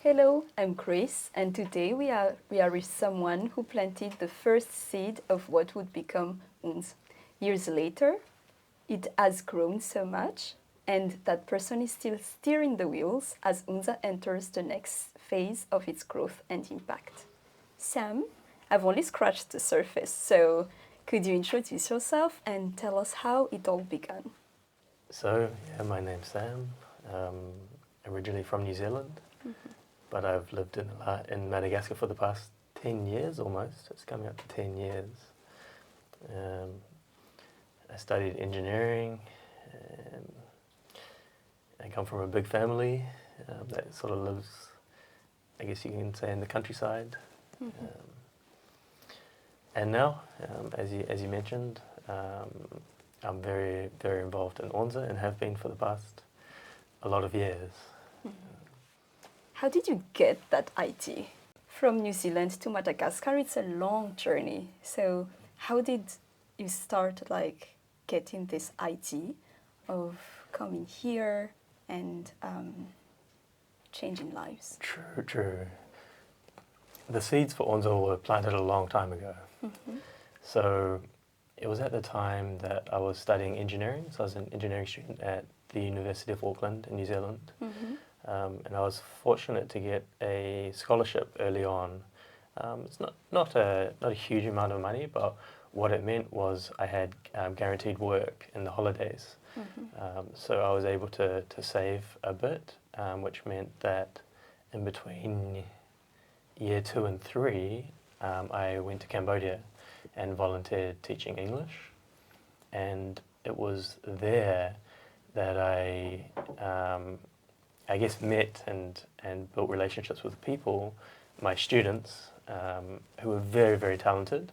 Hello, I'm Grace, and today we are with someone who planted the first seed of what would become Ons. Years later, it has grown so much, and that person is still steering the wheels as Unza enters the next phase of its growth and impact. Sam, I've only scratched the surface, so could you introduce yourself and tell us how it all began? My name's Sam, originally from New Zealand, but I've lived in Madagascar for the past 10 years almost. It's coming up to 10 years. I studied engineering. Um, I come from a big family that sort of lives, I guess you can say, in the countryside. And now, as you mentioned, I'm very, very involved in Onja and have been for the past a lot of years. How did you get that idea? From New Zealand to Madagascar, it's a long journey. So how did you start getting this idea of coming here and changing lives? True. The seeds for Onja were planted a long time ago. So it was at the time that I was studying engineering. So I was an engineering student at the University of Auckland in New Zealand. And I was fortunate to get a scholarship early on. It's not a huge amount of money, but what it meant was I had guaranteed work in the holidays. So I was able to save a bit, which meant that in between year 2 and 3, I went to Cambodia and volunteered teaching English. And it was there that I guess met and built relationships with people, my students, who were very, very talented,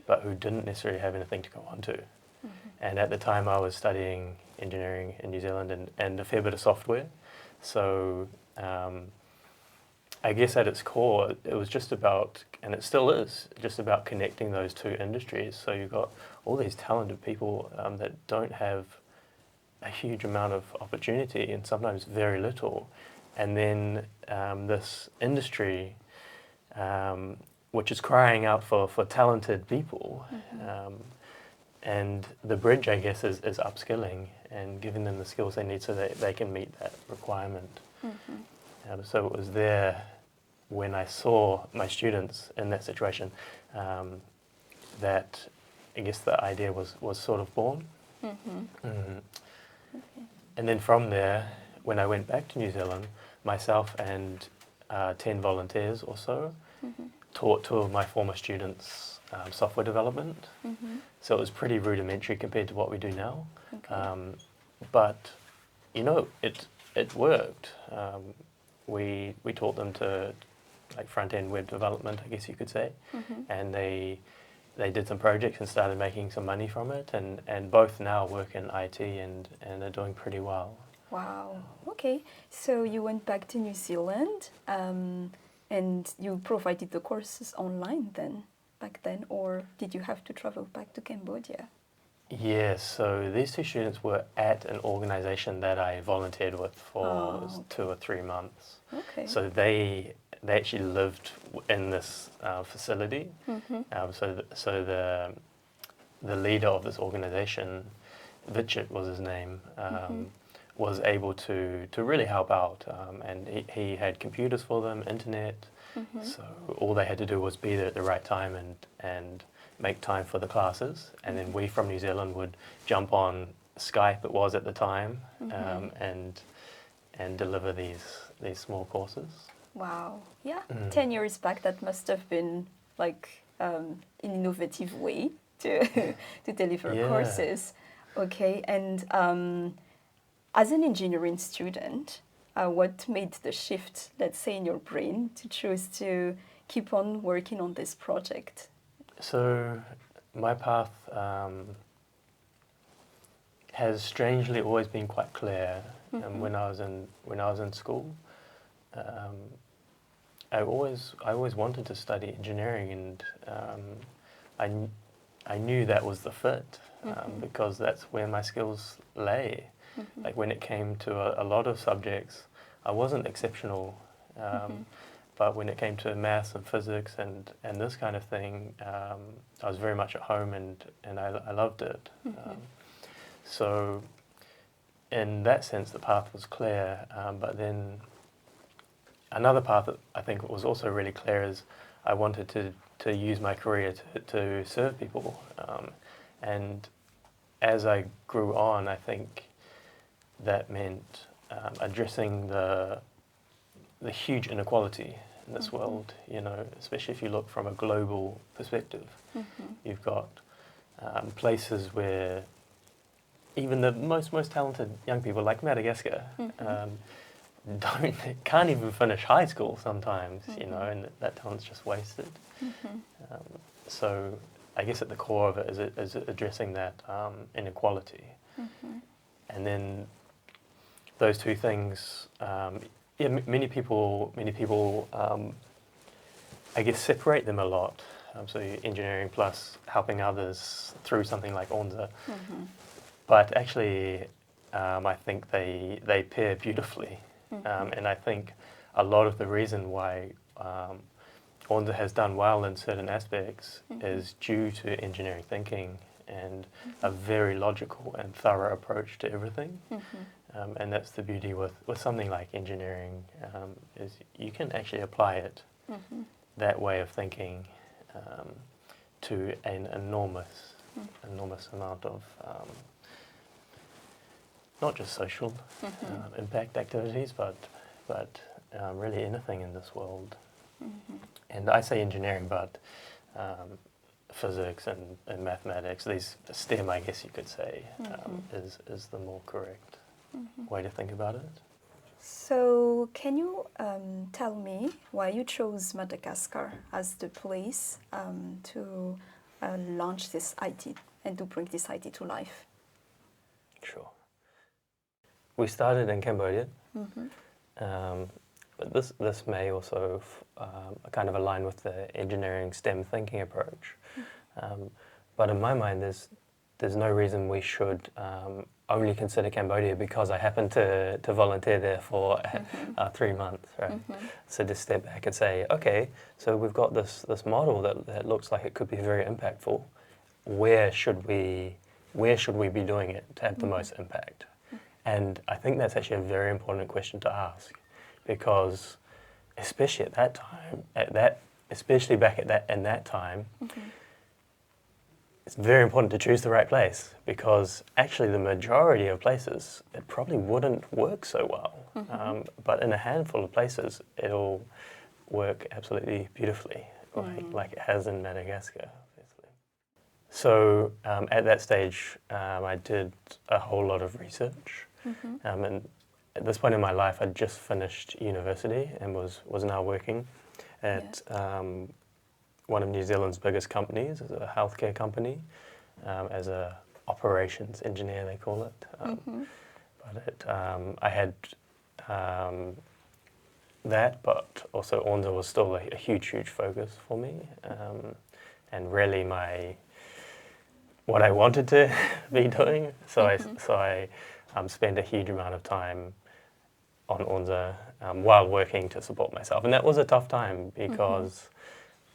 but who didn't necessarily have anything to go on to. And at the time I was studying engineering in New Zealand and a fair bit of software. So I guess at its core, it was just about, and it still is, just about connecting those two industries. So you've got all these talented people that don't have a huge amount of opportunity and sometimes very little. And then this industry, which is crying out for talented people. And the bridge, I guess, is upskilling and giving them the skills they need so that they can meet that requirement. So it was there when I saw my students in that situation that I guess the idea was sort of born. And then from there, when I went back to New Zealand, myself and 10 volunteers or so taught 2 of my former students software development. So it was pretty rudimentary compared to what we do now. But, it worked. We taught them to front-end web development, I guess you could say. And they did some projects and started making some money from it, and both now work in IT and are doing pretty well. Wow. Okay. So you went back to New Zealand and you provided the courses online back then, or did you have to travel back to Cambodia? Yes, so these 2 students were at an organization that I volunteered with for 2 or 3 months. Okay. So they actually lived in this facility. So the leader of this organization, Vichet was his name, was able to really help out. And he had computers for them, internet. So all they had to do was be there at the right time and make time for the classes. And then we from New Zealand would jump on Skype, it was at the time, and deliver these small courses. Wow. Yeah. 10 years back, that must have been an innovative way to deliver courses. Okay. And as an engineering student, what made the shift, let's say, in your brain to choose to keep on working on this project? So my path has strangely always been quite clear. When I was in school, I always wanted to study engineering, and I knew that was the fit because that's where my skills lay. Like when it came to a lot of subjects, I wasn't exceptional But when it came to maths and physics and this kind of thing, I was very much at home and I loved it. So in that sense, the path was clear. But then another path that I think was also really clear is I wanted to use my career to serve people. And as I grew on, I think that meant addressing the huge inequality in this world, you know, especially if you look from a global perspective. You've got places where even the most talented young people, like Madagascar, can't even finish high school sometimes, you know, and that talent's just wasted. So I guess at the core of it is addressing that inequality. And then those two things, many people, I guess, separate them a lot. So engineering plus helping others through something like Onja. But actually, I think they pair beautifully. And I think a lot of the reason why Onja has done well in certain aspects is due to engineering thinking and a very logical and thorough approach to everything. And that's the beauty with something like engineering, is you can actually apply it, that way of thinking, to an enormous amount of not just social impact activities, but really anything in this world. And I say engineering, but physics and mathematics, these STEM, I guess you could say, is the more correct way to think about it. So can you tell me why you chose Madagascar as the place to launch this IT and to bring this IT to life? Sure. We started in Cambodia, but this may also kind of align with the engineering STEM thinking approach. But in my mind, there's no reason we should only consider Cambodia because I happened to volunteer there for 3 months, right? So just step back and say, okay, so we've got this model that looks like it could be very impactful. Where should we be doing it to have the most impact? And I think that's actually a very important question to ask, because especially at that time, especially back in that time, it's very important to choose the right place, because actually the majority of places, it probably wouldn't work so well. But in a handful of places, it'll work absolutely beautifully, like it has in Madagascar, obviously. So at that stage, I did a whole lot of research. And at this point in my life, I'd just finished university and was now working at one of New Zealand's biggest companies, as a healthcare company, as a operations engineer, they call it. But I had that, but also Onja was still a huge focus for me, and really what I wanted to be doing. So I spent a huge amount of time on Onja while working to support myself, and that was a tough time because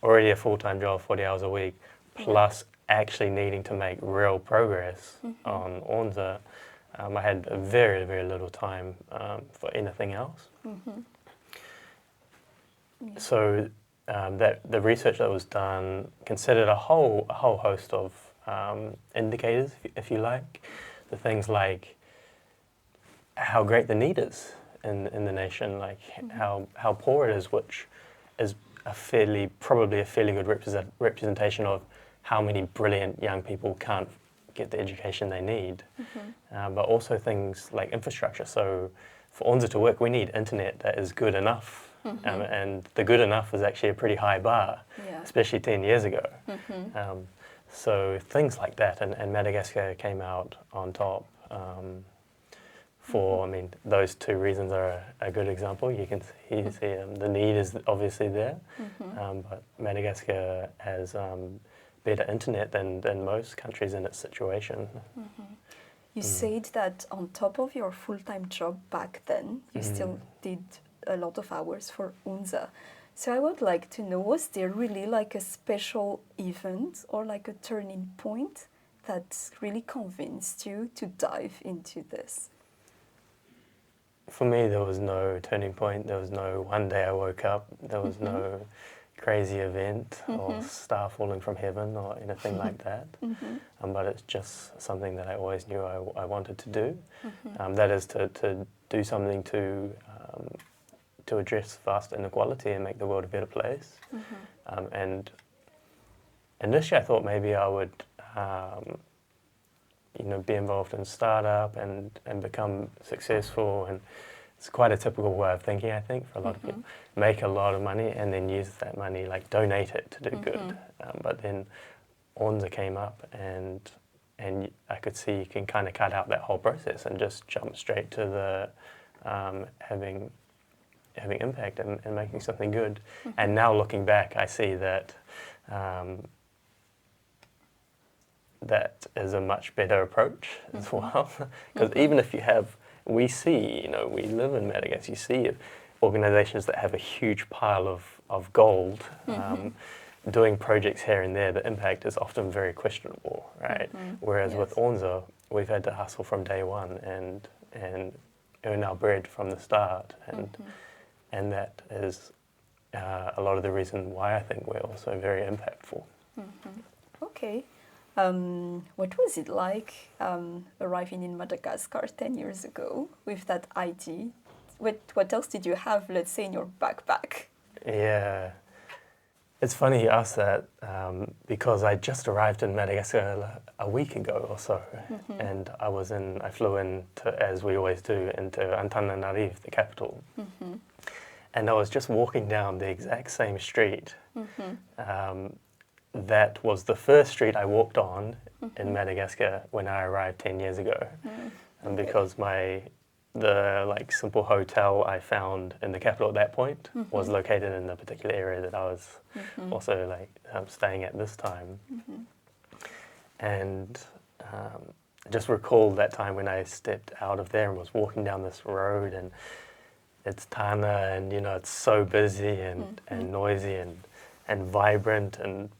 already a full-time job, 40 hours a week, plus actually needing to make real progress on Onja. I had very, very little time for anything else. So the research that was done considered a whole host of indicators, if you like. The things like how great the need is in the nation, like how poor it is, which is probably a fairly good representation of how many brilliant young people can't get the education they need. But also things like infrastructure. So for Onja to work, we need internet that is good enough. And the good enough is actually a pretty high bar, especially 10 years ago. So things like that, and Madagascar came out on top. I mean, those two reasons are a good example. You can see the need is obviously there, but Madagascar has better internet than most countries in its situation. You said that on top of your full-time job back then, you still did a lot of hours for Onja. So I would like to know, was there really like a special event or like a turning point that really convinced you to dive into this? For me, there was no turning point. There was no one day I woke up. There was no crazy event or star falling from heaven or anything like that. But it's just something that I always knew I wanted to do. That is to do something to address vast inequality and make the world a better place. And initially, I thought maybe I would, be involved in startup and become successful. And it's quite a typical way of thinking, I think, for a lot of people. Make a lot of money and then use that money, like donate it to do good. But then Onja came up and I could see you can kind of cut out that whole process and just jump straight to the having impact and making something good. And now looking back, I see that that is a much better approach as well. Because even if you have, we see, we live in Madagascar, you see organizations that have a huge pile of gold doing projects here and there, the impact is often very questionable, right? Whereas with Onja, we've had to hustle from day one and earn our bread from the start. And that is a lot of the reason why I think we're also very impactful. Okay. What was it like arriving in Madagascar 10 years ago with that ID? What else did you have, let's say, in your backpack? Yeah. It's funny you ask that because I just arrived in Madagascar a week ago or so. And I flew in, as we always do, into Antananarivo, the capital. And I was just walking down the exact same street. That was the first street I walked on in Madagascar when I arrived 10 years ago. And because the simple hotel I found in the capital at that point was located in the particular area that I was also staying at this time. And I just recalled that time when I stepped out of there and was walking down this road, and it's Tana, and it's so busy and noisy and vibrant and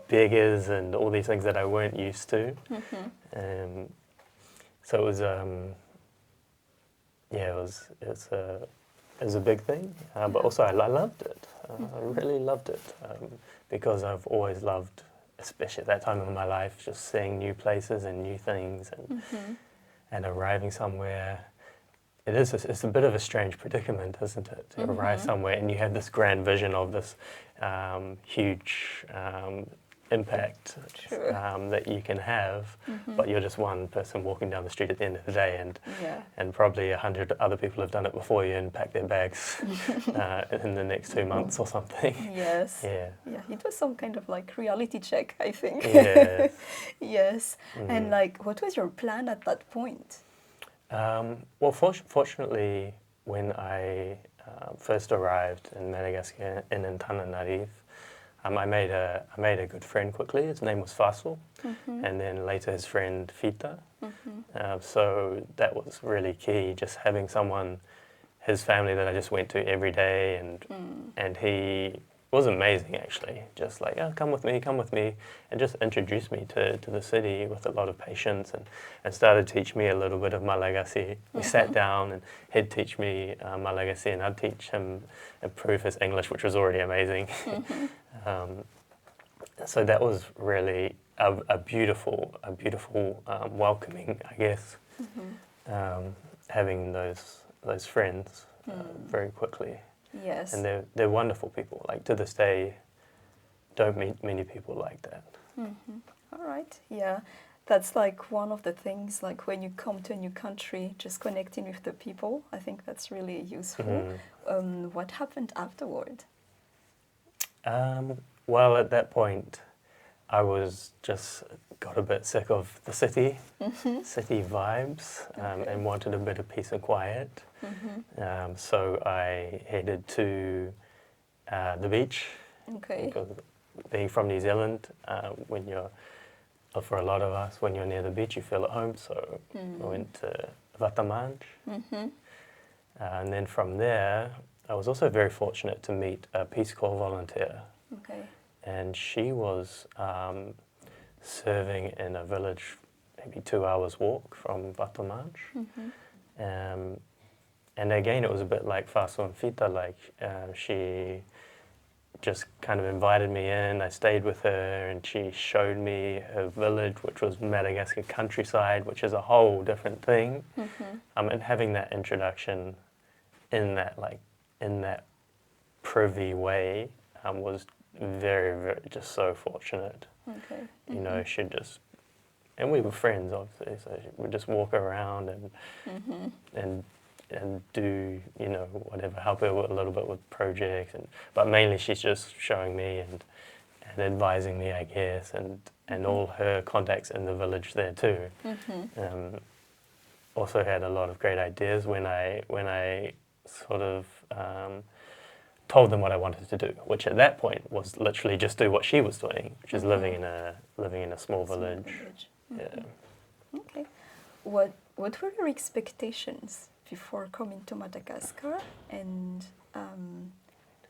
beggars and all these things that I weren't used to. So it was it was a big thing, but also I loved it. I really loved it because I've always loved, especially at that time in my life, just seeing new places and new things and arriving somewhere. It's a bit of a strange predicament, isn't it? To arrive somewhere and you have this grand vision of this huge impact that you can have, but you're just one person walking down the street at the end of the day, and probably 100 other people have done it before you and packed their bags in the next 2 months or something. Yes. Yeah. It was some kind of reality check, I think. Yes. Yes. And what was your plan at that point? Well, fortunately, when I first arrived in Madagascar in Antananarivo, I made a good friend quickly. His name was Faisal, and then later his friend Fita. So that was really key, just having someone, his family that I just went to every day, and he was amazing actually. Just come with me, and just introduced me to the city with a lot of patience and started to teach me a little bit of Malagasy. We sat down and he'd teach me Malagasy and I'd teach him, improve his English, which was already amazing. So that was really a beautiful welcoming, I guess, having those friends very quickly. Yes. And they're wonderful people. To this day, don't meet many people like that. All right. Yeah. That's one of the things, when you come to a new country, just connecting with the people. I think that's really useful. What happened afterward? Well, at that point, I was just got a bit sick of the city vibes, and wanted a bit of peace and quiet. So I headed to the beach. Okay. Because being from New Zealand, for a lot of us, when you're near the beach, you feel at home. So I went to Vatamanj. And then from there, I was also very fortunate to meet a Peace Corps volunteer, Okay. and she was serving in a village maybe 2 hours walk from Vatamanch. And again, it was a bit like Faso and Fita, like she just kind of invited me in. I stayed with her and she showed me her village, which was Madagascar countryside, which is a whole different thing. And having that introduction in that privy way was very, very, just so fortunate. Okay. You know, she just, and we were friends obviously, so we'd just walk around and do, you know, whatever, help her a little bit with projects, but mainly she's just showing me and advising me, I guess, and all her contacts in the village there too. Also had a lot of great ideas when I sort of told them what I wanted to do, which at that point was literally just do what she was doing, which is living in a small village. Yeah. Okay. What were your expectations before coming to Madagascar, and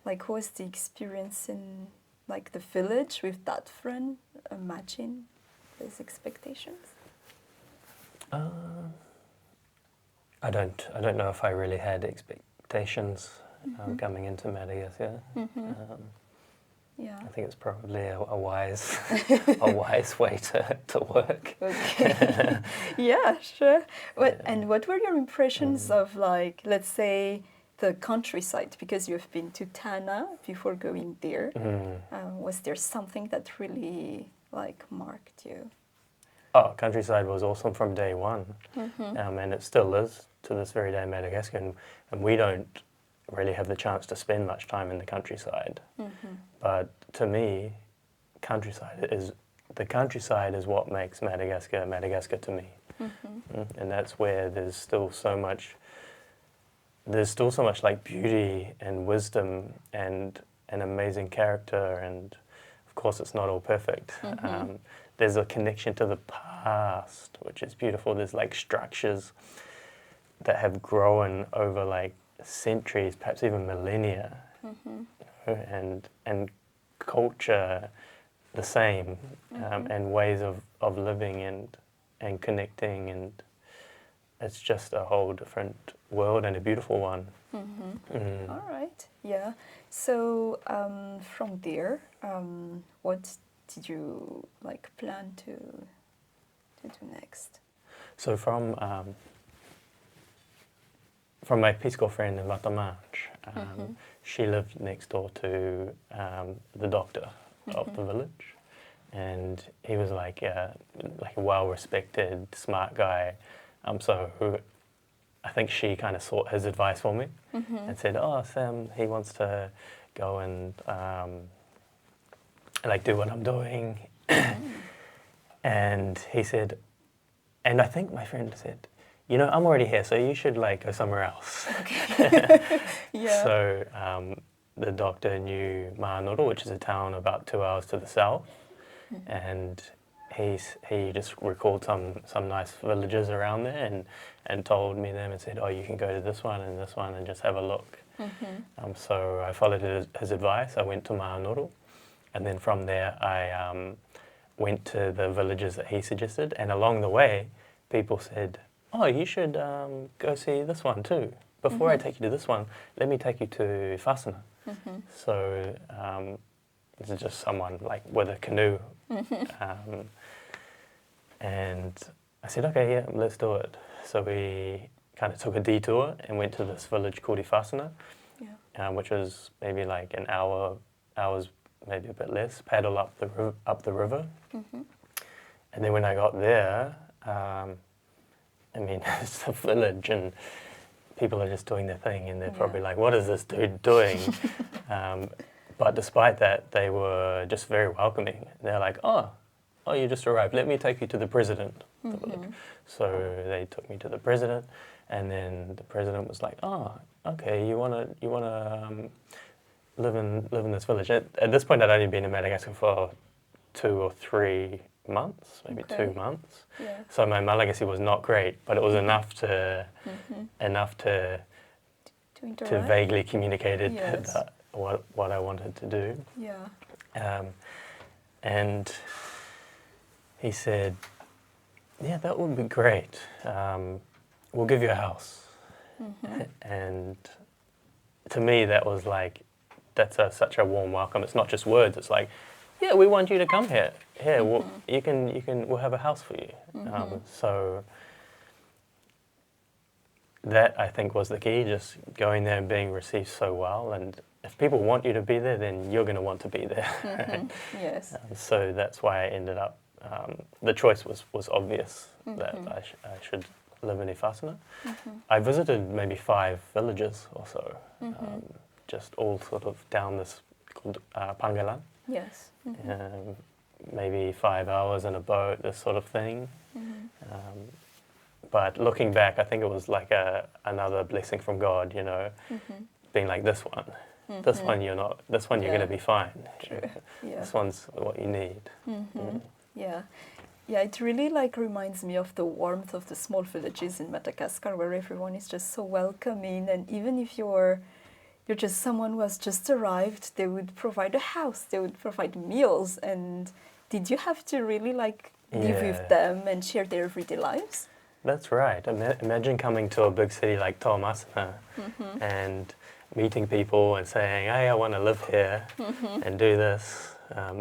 like, was the experience in like the village with that friend matching those expectations? I don't know if I really had expectations coming into Madagascar. Yeah. I think it's probably a wise a wise way to work. Okay. Yeah, sure. And what were your impressions of, like, let's say, the countryside? Because you've been to Tana before going there. Was there something that really like marked you? Oh, countryside was awesome from day one, and it still is to this very day in Madagascar. And we don't really have the chance to spend much time in the countryside. But to me, the countryside is what makes Madagascar Madagascar to me. And that's where there's still so much like beauty and wisdom and an amazing character, and of course it's not all perfect. There's a connection to the past, which is beautiful. There's like structures that have grown over like centuries, perhaps even millennia, and culture the same, and ways of living and connecting, and it's just a whole different world and a beautiful one. All right, yeah. So from there, what did you like plan to do next? So from my Peace Corps friend in Vatamanch, she lived next door to the doctor of the village, and he was like a well-respected, smart guy. So I think she kind of sought his advice for me and said, "Oh, Sam, he wants to go and like do what I'm doing," and he said, and I think my friend said, "You know, I'm already here, so you should like go somewhere else." Okay. Yeah. So the doctor knew Maanoro, which is a town about 2 hours to the south, and he just recalled some nice villages around there and told me them and said, "Oh, you can go to this one and just have a look." So I followed his advice. I went to Maanoro, and then from there I went to the villages that he suggested, and along the way people said, "Oh, you should go see this one too. Before I take you to this one, let me take you to Fasana." So it's just someone like with a canoe. And I said, "Okay, yeah, let's do it." So we kind of took a detour and went to this village called Ifasana, which was maybe like an hours, maybe a bit less, paddle up the river. And then when I got there, I mean, it's a village and people are just doing their thing, and they're probably like, "What is this dude doing?" But despite that, they were just very welcoming. They're like, oh, you just arrived. Let me take you to the president of the village." So they took me to the president, and then the president was like, "Oh, okay, you wanna live in this village." At this point, I'd only been in Madagascar for 2 or 3 months, maybe 2 months. Yeah. So my Malagasy was not great, but it was enough to To interact? to vaguely communicated Yes. that what I wanted to do. Yeah. And he said, yeah, that would be great. We'll give you a house. And to me, that was like, that's such a warm welcome. It's not just words. It's like, yeah, we want you to come here. Here, we'll have a house for you. So that, I think, was the key, just going there and being received so well. And if people want you to be there, then you're going to want to be there. Right? Yes. So that's why I ended up, the choice was obvious that I should live in Ifasana. I visited maybe 5 villages or so, just all sort of down this called Pangalan. Yes. Maybe 5 hours in a boat, this sort of thing. But looking back, I think it was like another blessing from God, you know, being like, this one you're not, this one you're going to be fine. True. Yeah. This one's what you need. Yeah. Yeah, it really like reminds me of the warmth of the small villages in Madagascar, where everyone is just so welcoming, and even if you're just someone who has just arrived, they would provide a house, they would provide meals. And did you have to really like live with them and share their everyday lives? That's right. Imagine coming to a big city like Toamasana and meeting people and saying, hey, I want to live here and do this.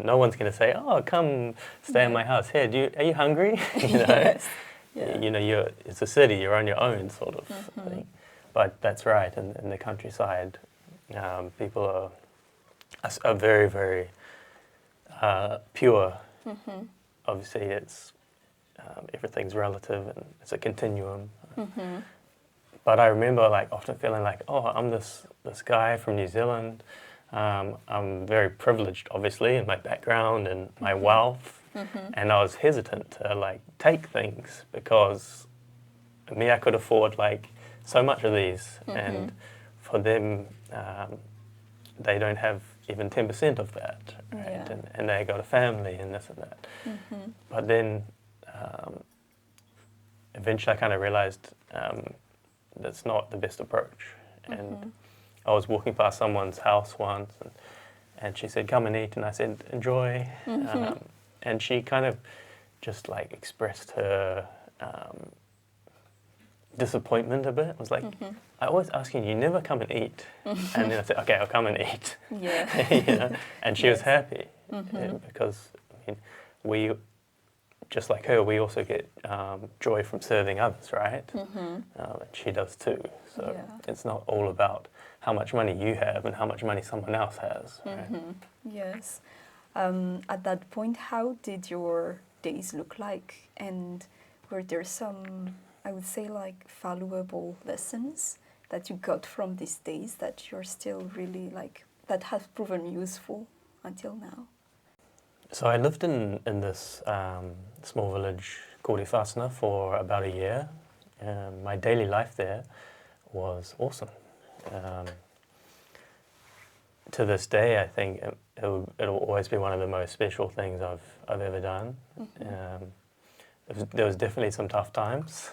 No one's going to say, oh, come stay in my house. Here, are you hungry? You know, Yes. Yeah. you know, it's a city, you're on your own sort of thing. But that's right, in the countryside, people are very, very pure. Obviously, it's everything's relative and it's a continuum. But I remember like often feeling like, oh, I'm this guy from New Zealand. I'm very privileged, obviously, in my background and my wealth. And I was hesitant to like take things because I could afford like so much of these, and for them, they don't have even 10% of that, right? Yeah. And they got a family and this and that. But then eventually I kind of realized that's not the best approach. And I was walking past someone's house once, and she said, come and eat, and I said, enjoy. And she kind of just like expressed her disappointment a bit. It was like, I always ask you never come and eat. And then I said, okay, I'll come and eat. Yeah. You know? And she was happy because I mean, we, just like her, we also get joy from serving others, right? And she does too. So it's not all about how much money you have and how much money someone else has, right? Yes. At that point, how did your days look like? And were there some, I would say, like valuable lessons that you got from these days that you're still really like, that have proven useful until now? So I lived in this small village called Ifasana for about a year. My daily life there was awesome. To this day, I think it'll always be one of the most special things I've ever done. There was definitely some tough times,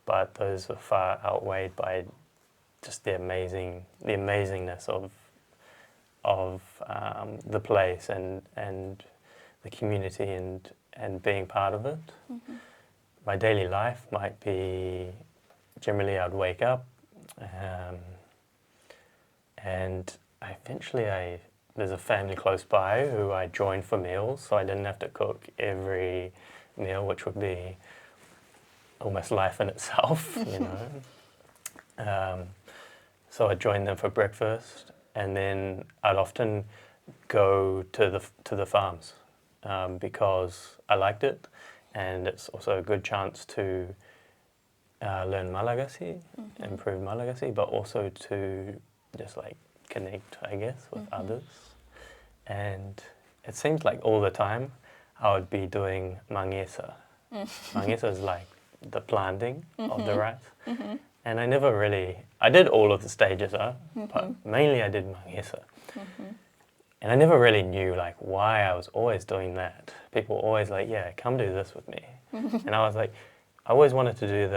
but those were far outweighed by just the amazingness of the place and the community and being part of it. My daily life might be, generally I'd wake up and there's a family close by who I joined for meals, so I didn't have to cook every meal, which would be almost life in itself, you know. So I joined them for breakfast, and then I'd often go to the farms because I liked it, and it's also a good chance to learn Malagasy, improve Malagasy, but also to just like connect, I guess, with others. And it seems like all the time I would be doing mangesa. Mangesa is like the planting of the rice. And I did all of the stages, but mainly I did mangesa. And I never really knew like why I was always doing that. People were always like, yeah, come do this with me. And I was like, I always wanted to do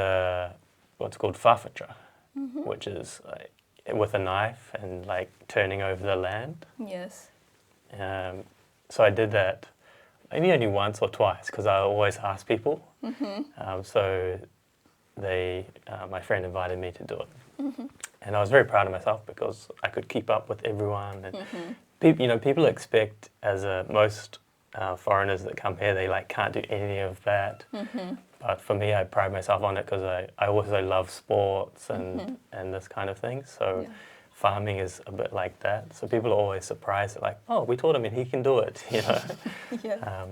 what's called whawhatra. which is like, with a knife and like turning over the land. Yes. So I did that maybe only once or twice because I always ask people. So my friend invited me to do it. And I was very proud of myself because I could keep up with everyone. And people expect, most foreigners that come here, they like can't do any of that. But for me, I pride myself on it because I also love sports and this kind of thing. So farming is a bit like that. So people are always surprised, like, oh, we taught him and he can do it, Yeah.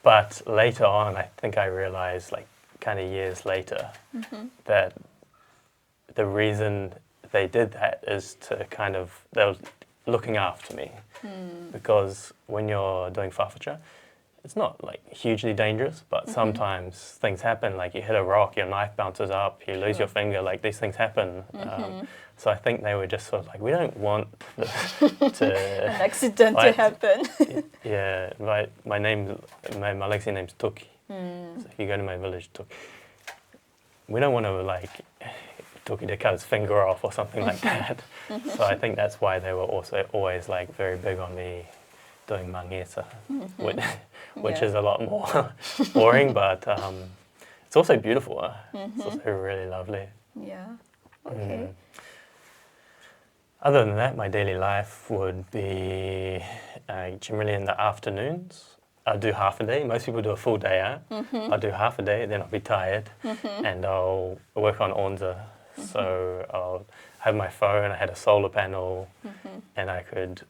But later on, I think I realized, like, kind of years later, that the reason they did that is to they were looking after me. Because when you're doing farfetch'er, it's not like hugely dangerous, but sometimes things happen, like you hit a rock, your knife bounces up, you lose your finger, like these things happen. So I think they were just sort of like, we don't want An accident to happen. Yeah, my Malagasy name's Tuki. So if you go to my village, Tuki, we don't want to like Tuki to cut his finger off or something like that. So I think that's why they were also always like very big on me doing mangesa, which is a lot more boring, but it's also beautiful. It's also really lovely. Yeah. Okay. Other than that, my daily life would be generally in the afternoons. I'll do half a day. Most people do a full day out. I'll do half a day, then I'll be tired, and I'll work on Onja. So I'll have my phone. I had a solar panel, and I could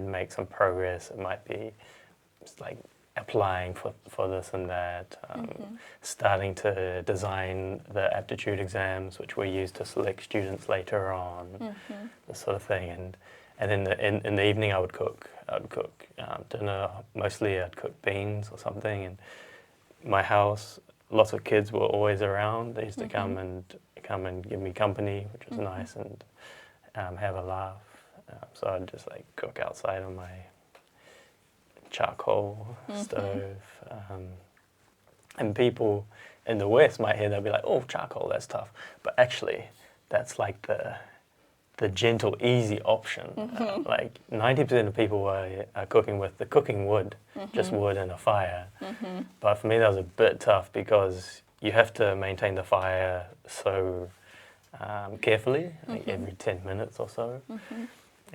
make some progress. It might be just like applying for this and that, starting to design the aptitude exams, which we use to select students later on, this sort of thing. And in the evening, I would cook. Dinner. Mostly, I'd cook beans or something. And my house, lots of kids were always around. They used to come and give me company, which was nice, and have a laugh. So I'd just like cook outside on my charcoal stove. And people in the West might hear, they'll be like, oh, charcoal, that's tough. But actually, that's like the gentle, easy option. Like 90% of people are cooking with the cooking wood, just wood and a fire. But for me, that was a bit tough because you have to maintain the fire so carefully, like every 10 minutes or so.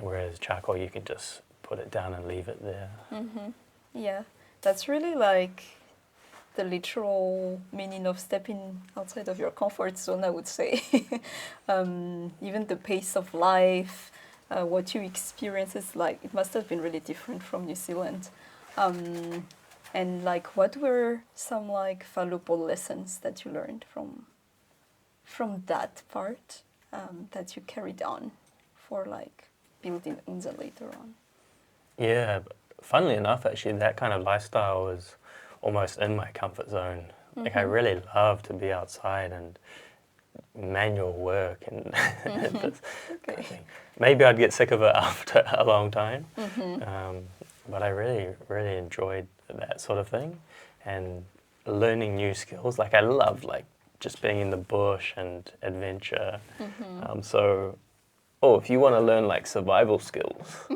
Whereas charcoal, you can just put it down and leave it there. Yeah, that's really like the literal meaning of stepping outside of your comfort zone, I would say. Even the pace of life, what you experience is like, it must have been really different from New Zealand. And like, what were some like valuable lessons that you learned from that part that you carried on for like building Onja later on? Yeah, funnily enough, actually, that kind of lifestyle was almost in my comfort zone. Like I really love to be outside and manual work and this kind of thing. Maybe I'd get sick of it after a long time, but I really, really enjoyed that sort of thing and learning new skills. Like I loved like just being in the bush and adventure. If you want to learn like survival skills,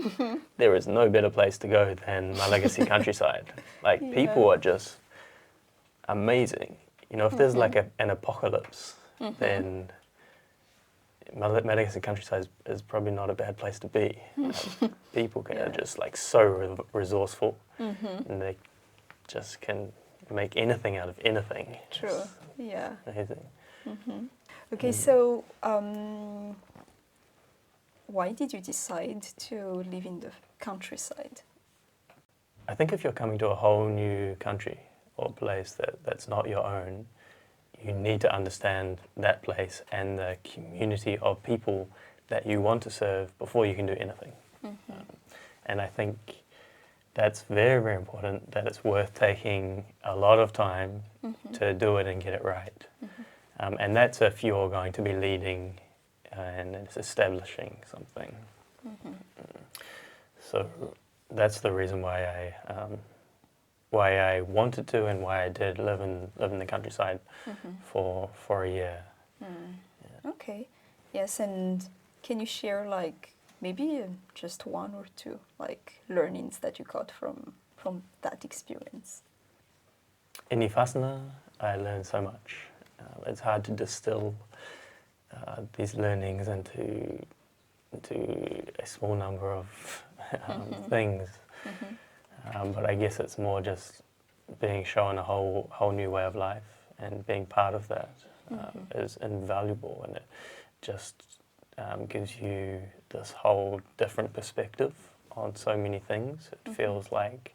there is no better place to go than Madagascar countryside. Like people are just amazing. You know, if there's like an apocalypse, then Madagascar countryside is probably not a bad place to be. People are just like so resourceful, and they just can make anything out of anything. True. Yeah. Amazing. Okay, so why did you decide to live in the countryside? I think if you're coming to a whole new country or place that's not your own, you need to understand that place and the community of people that you want to serve before you can do anything. And I think that's very, very important, that it's worth taking a lot of time to do it and get it right. And that's if you're going to be leading and it's establishing something. So that's the reason why I wanted to and why I did live in the countryside for a year. Okay. Yes, and can you share like maybe just one or two like learnings that you got from that experience? In Ifasana, I learned so much. It's hard to distill these learnings into a small number of things. But I guess it's more just being shown a whole new way of life, and being part of that is invaluable, and it just gives you this whole different perspective on so many things. It feels like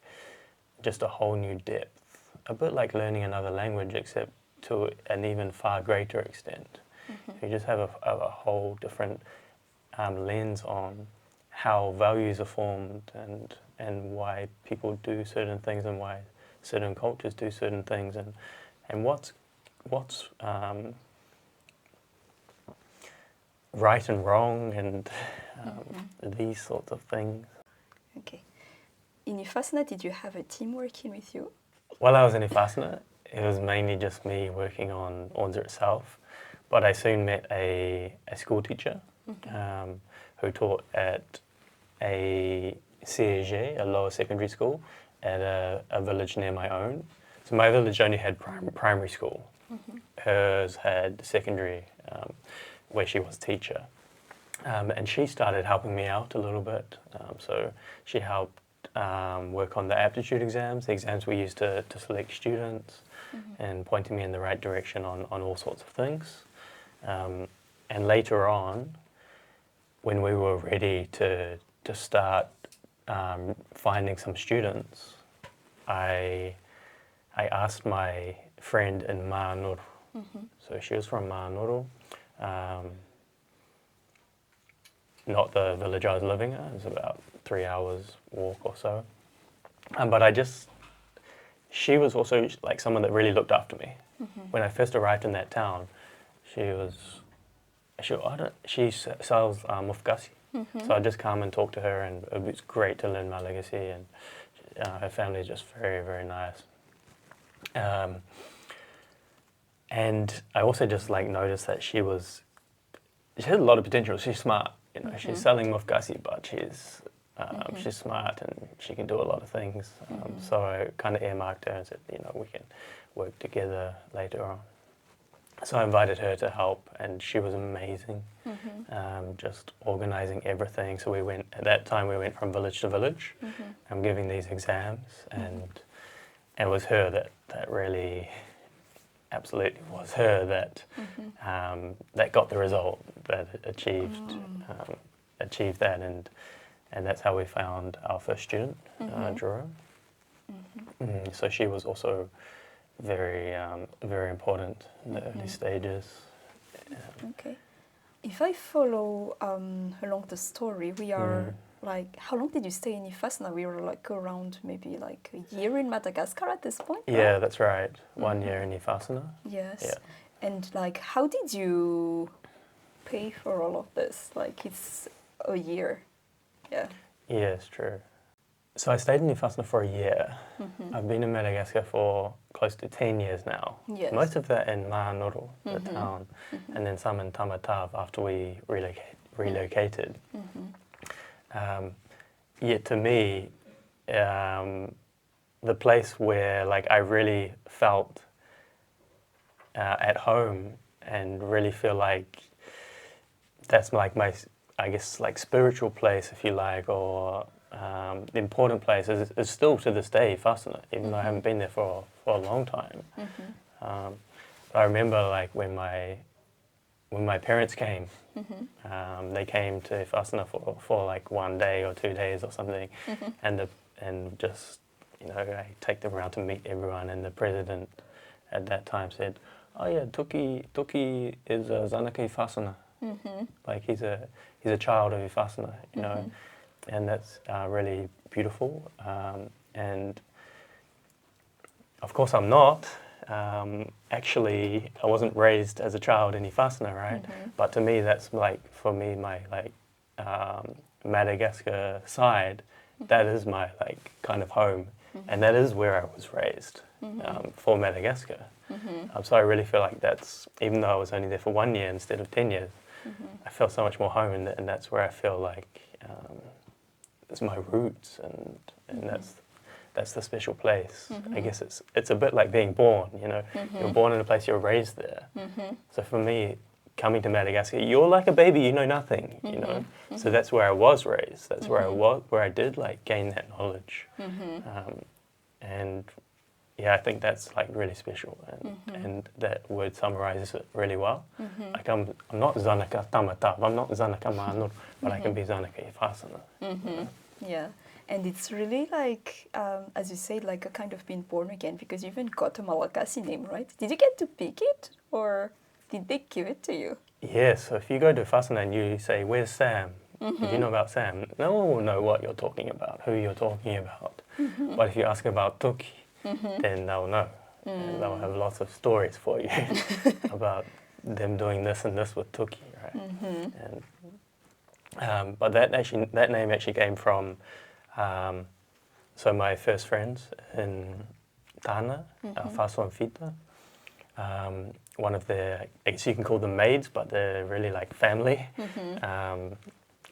just a whole new depth, a bit like learning another language, except to an even far greater extent. You just have a whole different lens on how values are formed, and why people do certain things, and why certain cultures do certain things, and what's right and wrong, and these sorts of things. Okay. In Ifasana, did you have a team working with you? While I was in Ifasana, it was mainly just me working on Onja itself, but I soon met a school teacher who taught at a CAG, a lower secondary school, at a village near my own. So my village only had primary school. Hers had secondary, where she was teacher. And she started helping me out a little bit. So she helped work on the aptitude exams, the exams we used to select students, and pointing me in the right direction on all sorts of things. And later on, when we were ready to start finding some students, I asked my friend in Mānuru. So she was from Mānuru, not the village I was living in. It was about 3 hours walk or so. But she was also like someone that really looked after me. When I first arrived in that town, she sells mufkasi. So I'd just come and talk to her, and it was great to learn Malagasy, and her family is just very, very nice. And I also just like noticed that she had a lot of potential. She's smart, she's selling mufkasi, but she's smart, and she can do a lot of things. So I kind of earmarked her and said, we can work together later on. So I invited her to help, and she was amazing, just organizing everything. So at that time we went from village to village, giving these exams, and it was her that really, absolutely was her that got the result, that achieved that, and that's how we found our first student, Jerome. So she was also very, very important in the early stages. Okay. If I follow along the story, we are like, how long did you stay in Ifasana? We were like around maybe like a year in Madagascar at this point, right? Yeah, that's right. 1 year in Ifasana. Yes. Yeah. And like, how did you pay for all of this? Like, it's a year. Yeah. Yeah, it's true. So I stayed in Ifasana for a year. I've been in Madagascar for close to 10 years now. Yes. Most of that in Mānuru, the town, and then some in Tamatav after we relocated. Yet to me, the place where like I really felt at home, and really feel like that's like my, I guess, like spiritual place, if you like, or the important place is still to this day Ifasana, even though I haven't been there for a long time. I remember like when my parents came, they came to Ifasana for like 1 day or 2 days or something, and just I take them around to meet everyone, and the president at that time said, "Oh yeah, Tuki is a Zanaka Ifasana." Like he's a child of Ifasana, and that's really beautiful. And of course, I'm not. Actually, I wasn't raised as a child in Ifasana, right? But to me, that's like, for me, my like Madagascar side. That is my like kind of home, and that is where I was raised for Madagascar. So I really feel like that's, even though I was only there for 1 year instead of 10 years, I felt so much more home, and that's where I feel like it's my roots, and that's the special place. I guess it's a bit like being born, you know. You're born in a place, you're raised there. So for me, coming to Madagascar, you're like a baby, you know nothing, you know. So that's where I was raised. That's where I did like gain that knowledge. And yeah, I think that's like really special, and that word summarizes it really well. Like I'm not Zanaka Tamatap, I'm not Zanaka Manur, but I can be Zanaka Ifasana. Yeah, and it's really like, as you said, like a kind of being born again, because you even got a Malagasy name, right? Did you get to pick it, or did they give it to you? Yeah, so if you go to Fasana and you say, "Where's Sam?" If you know about Sam, no one will know what you're talking about, who you're talking about. But if you ask about Tuki, then they'll know. And they'll have lots of stories for you about them doing this and this with Tuki, right? And, but that name actually came from, so my first friends in Tana, Faso and Fita, one of their, I guess you can call them maids, but they're really like family,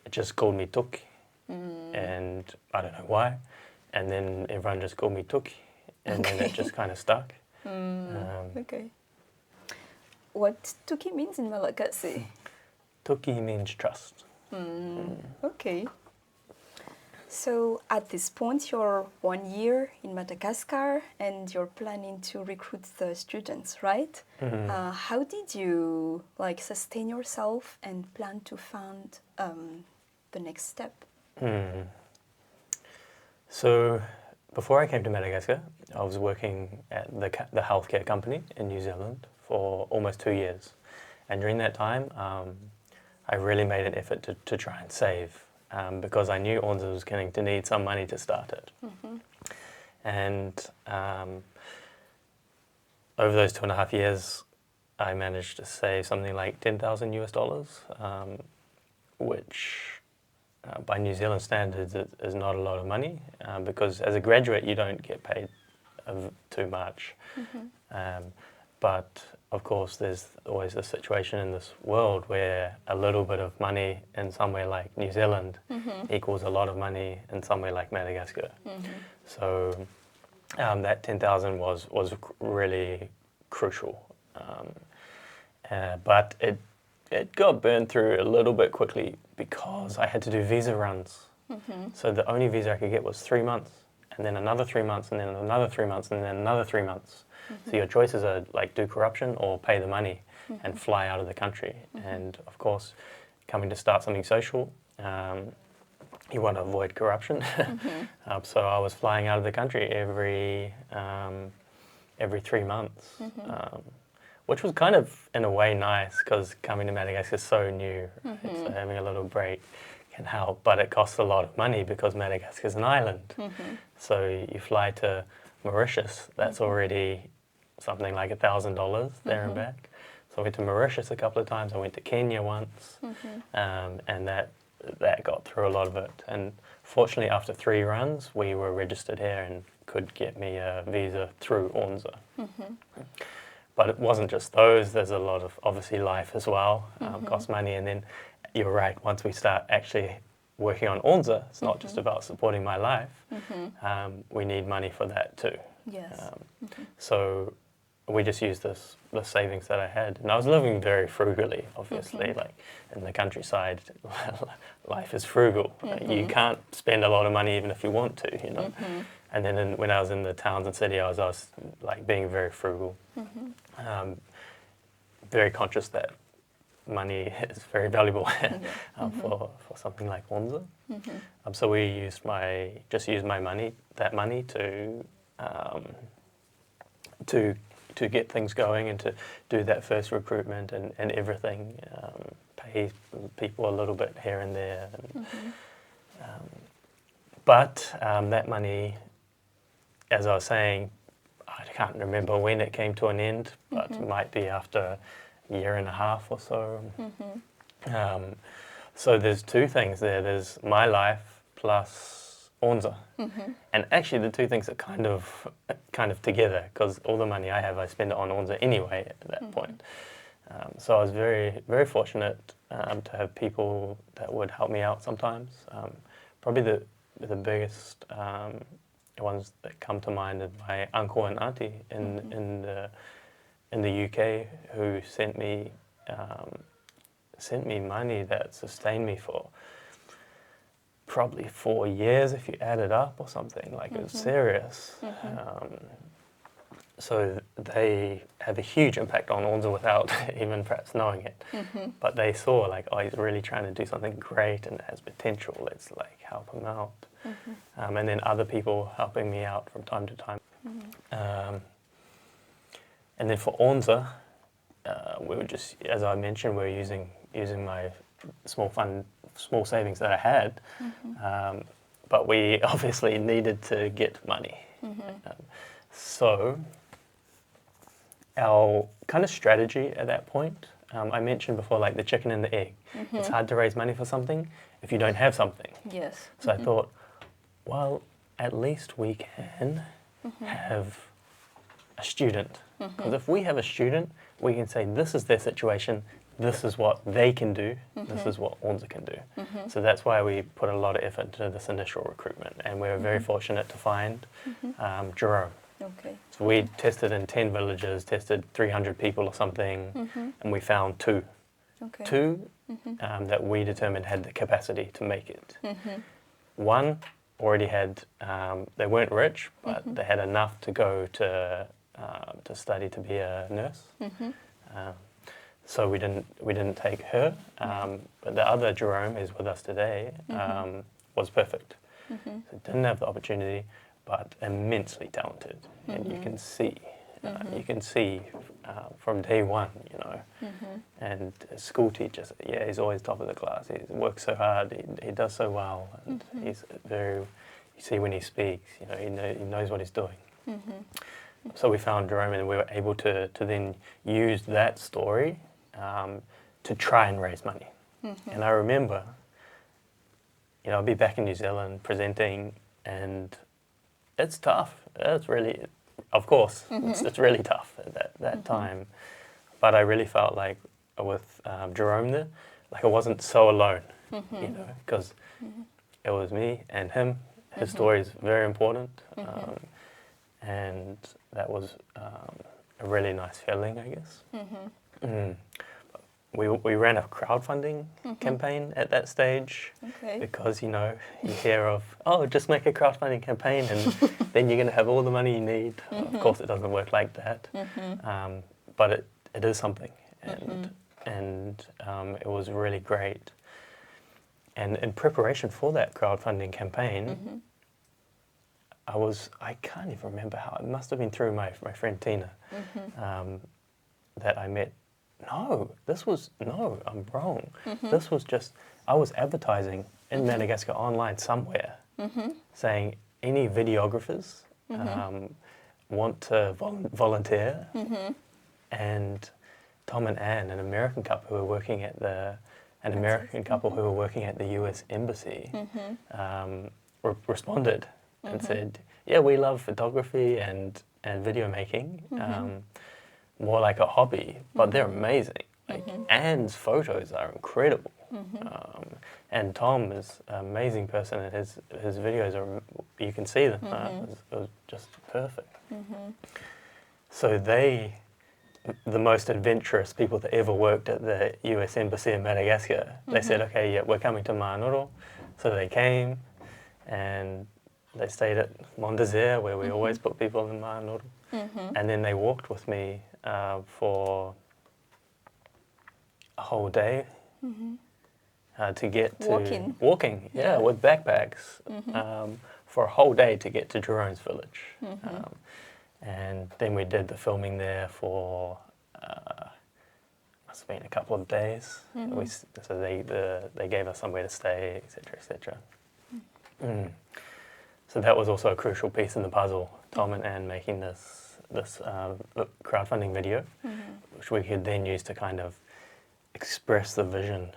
just called me Tuki, and I don't know why, and then everyone just called me Tuki, and then it just kind of stuck. Okay. What Tuki means in Malagasy? Tuki means trust. Okay. So at this point, you're 1 year in Madagascar, and you're planning to recruit the students, right? How did you like sustain yourself and plan to fund the next step? So before I came to Madagascar, I was working at the healthcare company in New Zealand for almost 2 years. And during that time, I really made an effort to try and save, because I knew Onja was going to need some money to start it. And over those 2.5 years, I managed to save something like 10,000 US dollars, which by New Zealand standards is not a lot of money, because as a graduate you don't get paid too much. But of course there's always a situation in this world where a little bit of money in somewhere like New Zealand equals a lot of money in somewhere like Madagascar. So that 10,000 was really crucial, but it got burned through a little bit quickly because I had to do visa runs. So the only visa I could get was 3 months, and then another 3 months, and then another 3 months, and then another 3 months. So your choices are like do corruption or pay the money and fly out of the country. And of course, coming to start something social, you want to avoid corruption. So I was flying out of the country every 3 months, which was kind of in a way nice, because coming to Madagascar is so new, right? So having a little break can help, but it costs a lot of money because Madagascar is an island. So you fly to Mauritius, that's already something like $1,000 there and back. So I went to Mauritius a couple of times, I went to Kenya once, and that got through a lot of it. And fortunately, after 3 runs, we were registered here and could get me a visa through Onja. But it wasn't just those, there's a lot of, obviously, life as well, costs money. And then you're right, once we start actually working on Onja, it's not just about supporting my life, we need money for that too. Yes. So we just used the savings that I had. And I was living very frugally, obviously, like in the countryside, life is frugal. You can't spend a lot of money even if you want to, you know. And then when I was in the towns and city, I was like being very frugal, very conscious that money is very valuable for something like Onja. So we used that money to get things going and to do that first recruitment and everything, pay people a little bit here and there. But that money, as I was saying, I can't remember when it came to an end, but it might be after a year and a half or so. So there's 2 things there. There's my life plus Onja. And actually the two things are kind of together, because all the money I have, I spend it on Onja anyway at that point. So I was very, very fortunate to have people that would help me out sometimes. Probably the biggest ones that come to mind are my uncle and auntie in the UK, who sent me money that sustained me for probably 4 years if you add it up or something. Like, it was serious. So they have a huge impact on Onja without even perhaps knowing it. But they saw, like, oh, he's really trying to do something great and it has potential. Let's, like, help him out. And then other people helping me out from time to time. And then for Onja, we were just, as I mentioned, we were using my small savings that I had. But we obviously needed to get money. So our kind of strategy at that point, I mentioned before, like the chicken and the egg. It's hard to raise money for something if you don't have something. Yes. So I thought, well, at least we can have a student. Because if we have a student, we can say, this is their situation, this is what they can do, this is what Onja can do. So that's why we put a lot of effort into this initial recruitment. And we were very fortunate to find Jerome. Okay. So we tested in 10 villages, tested 300 people or something, and we found two. Okay. Two that we determined had the capacity to make it. One already had, they weren't rich, but they had enough to go to study to be a nurse. So we didn't take her, but the other Jerome, who's with us today, was perfect. So didn't have the opportunity, but immensely talented, and you can see from day one, you know. And as school teachers, yeah, he's always top of the class. He works so hard. He does so well, and he's very. You see when he speaks, you know, he knows what he's doing. So we found Jerome, and we were able to then use that story to try and raise money. And I remember, you know, I'll be back in New Zealand presenting, and it's tough. It's really, of course, it's really tough at that time. But I really felt like with Jerome there, like I wasn't so alone, you know, because it was me and him. His story is very important, and that was a really nice feeling, I guess. We ran a crowdfunding campaign at that stage, because, you know, you hear of, oh, just make a crowdfunding campaign and then you're going to have all the money you need. Of course, it doesn't work like that, but it is something, and it was really great. And in preparation for that crowdfunding campaign, I can't even remember how, it must have been through my friend Tina that I met. No, I'm wrong. This was just, I was advertising in Madagascar online somewhere, saying any videographers want to volunteer, and Tom and Anne, an American couple who were working at the US Embassy, responded and said, yeah, we love photography and video making. More like a hobby, but they're amazing. Like, Anne's photos are incredible, and Tom is an amazing person, and his videos are, you can see them. It was just perfect. So they, the most adventurous people that ever worked at the US Embassy in Madagascar, they said, okay, yeah, we're coming to Mānoro. So they came, and they stayed at Mont Désert, where we always put people in Mānoro. And then they walked with me for a whole day to get to walking, with backpacks for a whole day to get to Jerome's village. And then we did the filming there for must have been a couple of days. So they gave us somewhere to stay, etc., etc. So that was also a crucial piece in the puzzle. Tom and Anne making this crowdfunding video, which we could then use to kind of express the vision.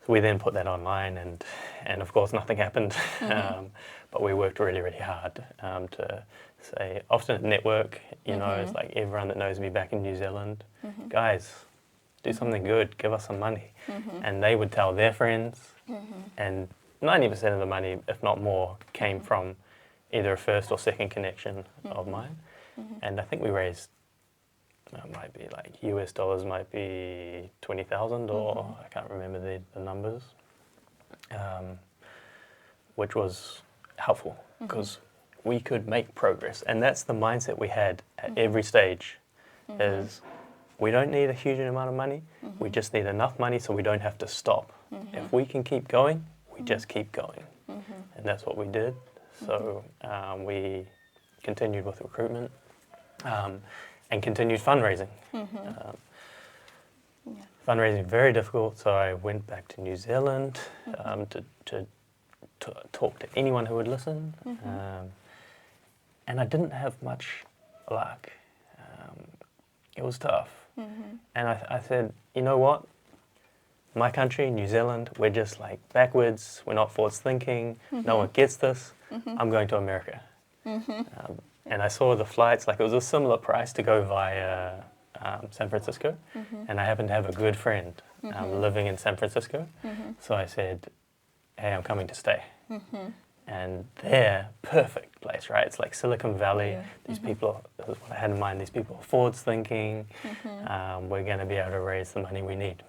So we then put that online, and of course nothing happened. But we worked really, really hard to say, often network, you know, it's like everyone that knows me back in New Zealand, guys, do something good, give us some money. And they would tell their friends, and 90% of the money, if not more, came from either a first or second connection of mine. And I think we raised, it might be like US dollars, might be 20,000 or I can't remember the numbers, which was helpful because we could make progress. And that's the mindset we had at every stage is we don't need a huge amount of money, we just need enough money so we don't have to stop. If we can keep going, we just keep going. And that's what we did. So we continued with recruitment and continued fundraising. Fundraising very difficult, so I went back to New Zealand to talk to anyone who would listen. And I didn't have much luck. It was tough. And I said, you know what? My country, New Zealand, we're just like backwards, we're not forwards thinking, no one gets this, I'm going to America. And I saw the flights, like it was a similar price to go via San Francisco, and I happened to have a good friend living in San Francisco, so I said, hey, I'm coming to stay. And there, perfect place, right? It's like Silicon Valley. These people, this is what I had in mind, these people are forwards thinking, we're going to be able to raise the money we need.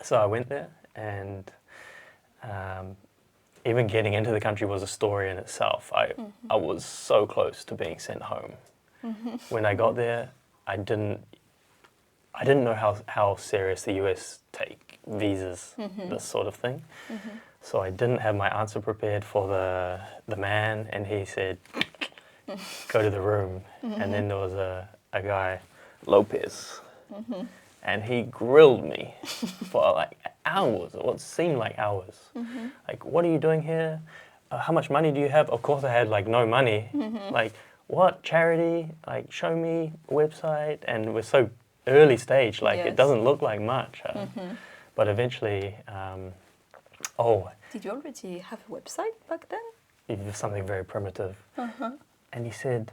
So I went there, and even getting into the country was a story in itself. I was so close to being sent home. When I got there, I didn't know how serious the US take visas, this sort of thing. So I didn't have my answer prepared for the man, and he said, go to the room. And then there was a guy, Lopez, and he grilled me for like hours, or what seemed like hours. Like, what are you doing here? How much money do you have? Of course I had like no money. Like, what, charity? Like, show me a website. And we're so early stage, like it doesn't look like much. But eventually, did you already have a website back then? it was something very primitive. And he said,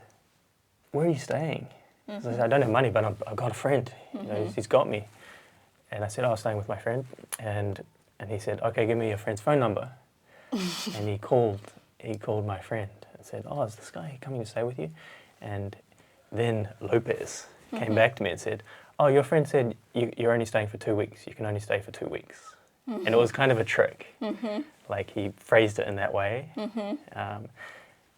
where are you staying? So I said, I don't have money, but I've got a friend. You know, he's got me. And I said, I was staying with my friend. And he said, okay, give me your friend's phone number. And he called my friend and said, oh, is this guy coming to stay with you? And then Lopez came back to me and said, oh, your friend said you're only staying for 2 weeks. You can only stay for 2 weeks. And it was kind of a trick. Like he phrased it in that way.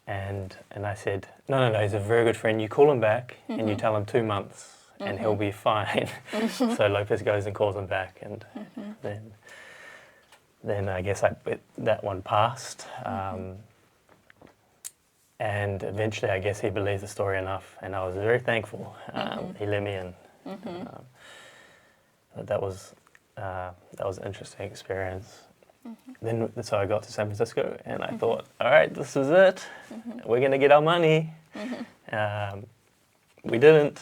And I said, no, he's a very good friend. You call him back and you tell him 2 months and he'll be fine. So Lopez goes and calls him back, and then I guess that one passed. And eventually I guess he believed the story enough, and I was very thankful. He let me in. That was an interesting experience. Then, so I got to San Francisco, and I thought, all right, this is it. We're going to get our money. We didn't.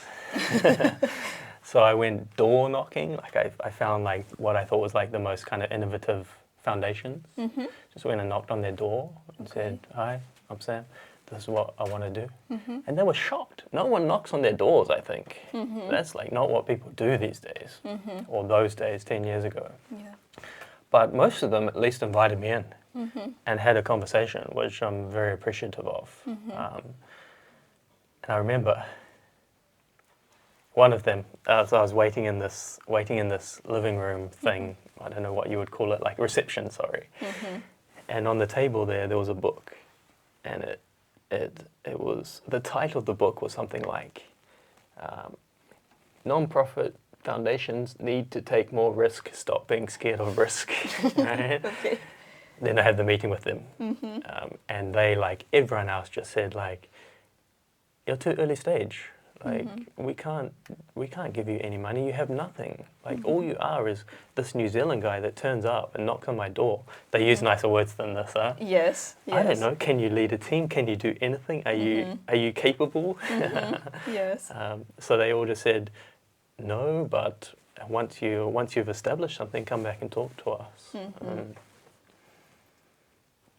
So I went door knocking. Like I found like what I thought was like the most kind of innovative foundations. Just went and knocked on their door and said, hi, I'm Sam. This is what I want to do. And they were shocked. No one knocks on their doors, I think. That's like not what people do these days, or those days 10 years ago. But most of them at least invited me in and had a conversation, which I'm very appreciative of. And I remember one of them, so I was waiting in this living room thing, I don't know what you would call it, like reception, sorry. And on the table there was a book, and it was, the title of the book was something like, Non-profit foundations need to take more risk, stop being scared of risk. Right? Then I had the meeting with them, and they, like everyone else, just said like, you're too early stage. Like we can't give you any money. You have nothing. Like all you are is this New Zealand guy that turns up and knocks on my door. They use nicer words than this, huh? Yes. I don't know. Can you lead a team? Can you do anything? Are you capable? Yes. So they all just said, no, but once you've established something, come back and talk to us.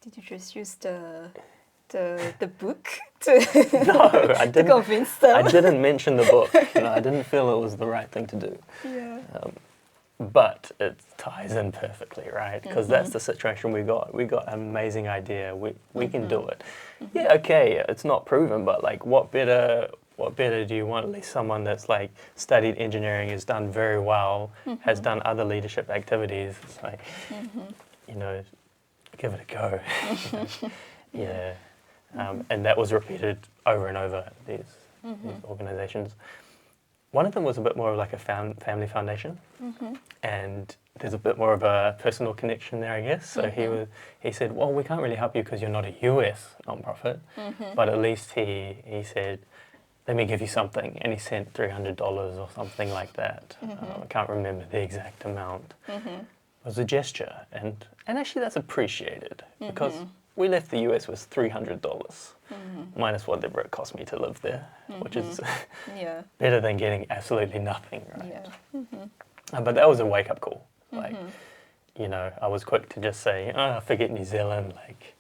Did you just use the book to, No, I to didn't. convince them? I didn't mention the book. I didn't feel it was the right thing to do. Yeah. But it ties in perfectly, right? Because that's the situation we got. We got an amazing idea. We can do it. Yeah, okay, it's not proven, but like, what better do you want? At least someone that's like studied engineering, has done very well, has done other leadership activities. It's like, you know, give it a go. Yeah. And that was repeated over and over, these organizations. One of them was a bit more of like a family foundation, and there's a bit more of a personal connection there, I guess. So he said, well, we can't really help you because you're not a US nonprofit, but at least he said, let me give you something, and he sent $300 or something like that. I can't remember the exact amount. It was a gesture, and actually that's appreciated, because we left the US with $300, minus whatever it cost me to live there, which is better than getting absolutely nothing, right? Yeah. But that was a wake-up call. Like, you know, I was quick to just say, oh, forget New Zealand, like.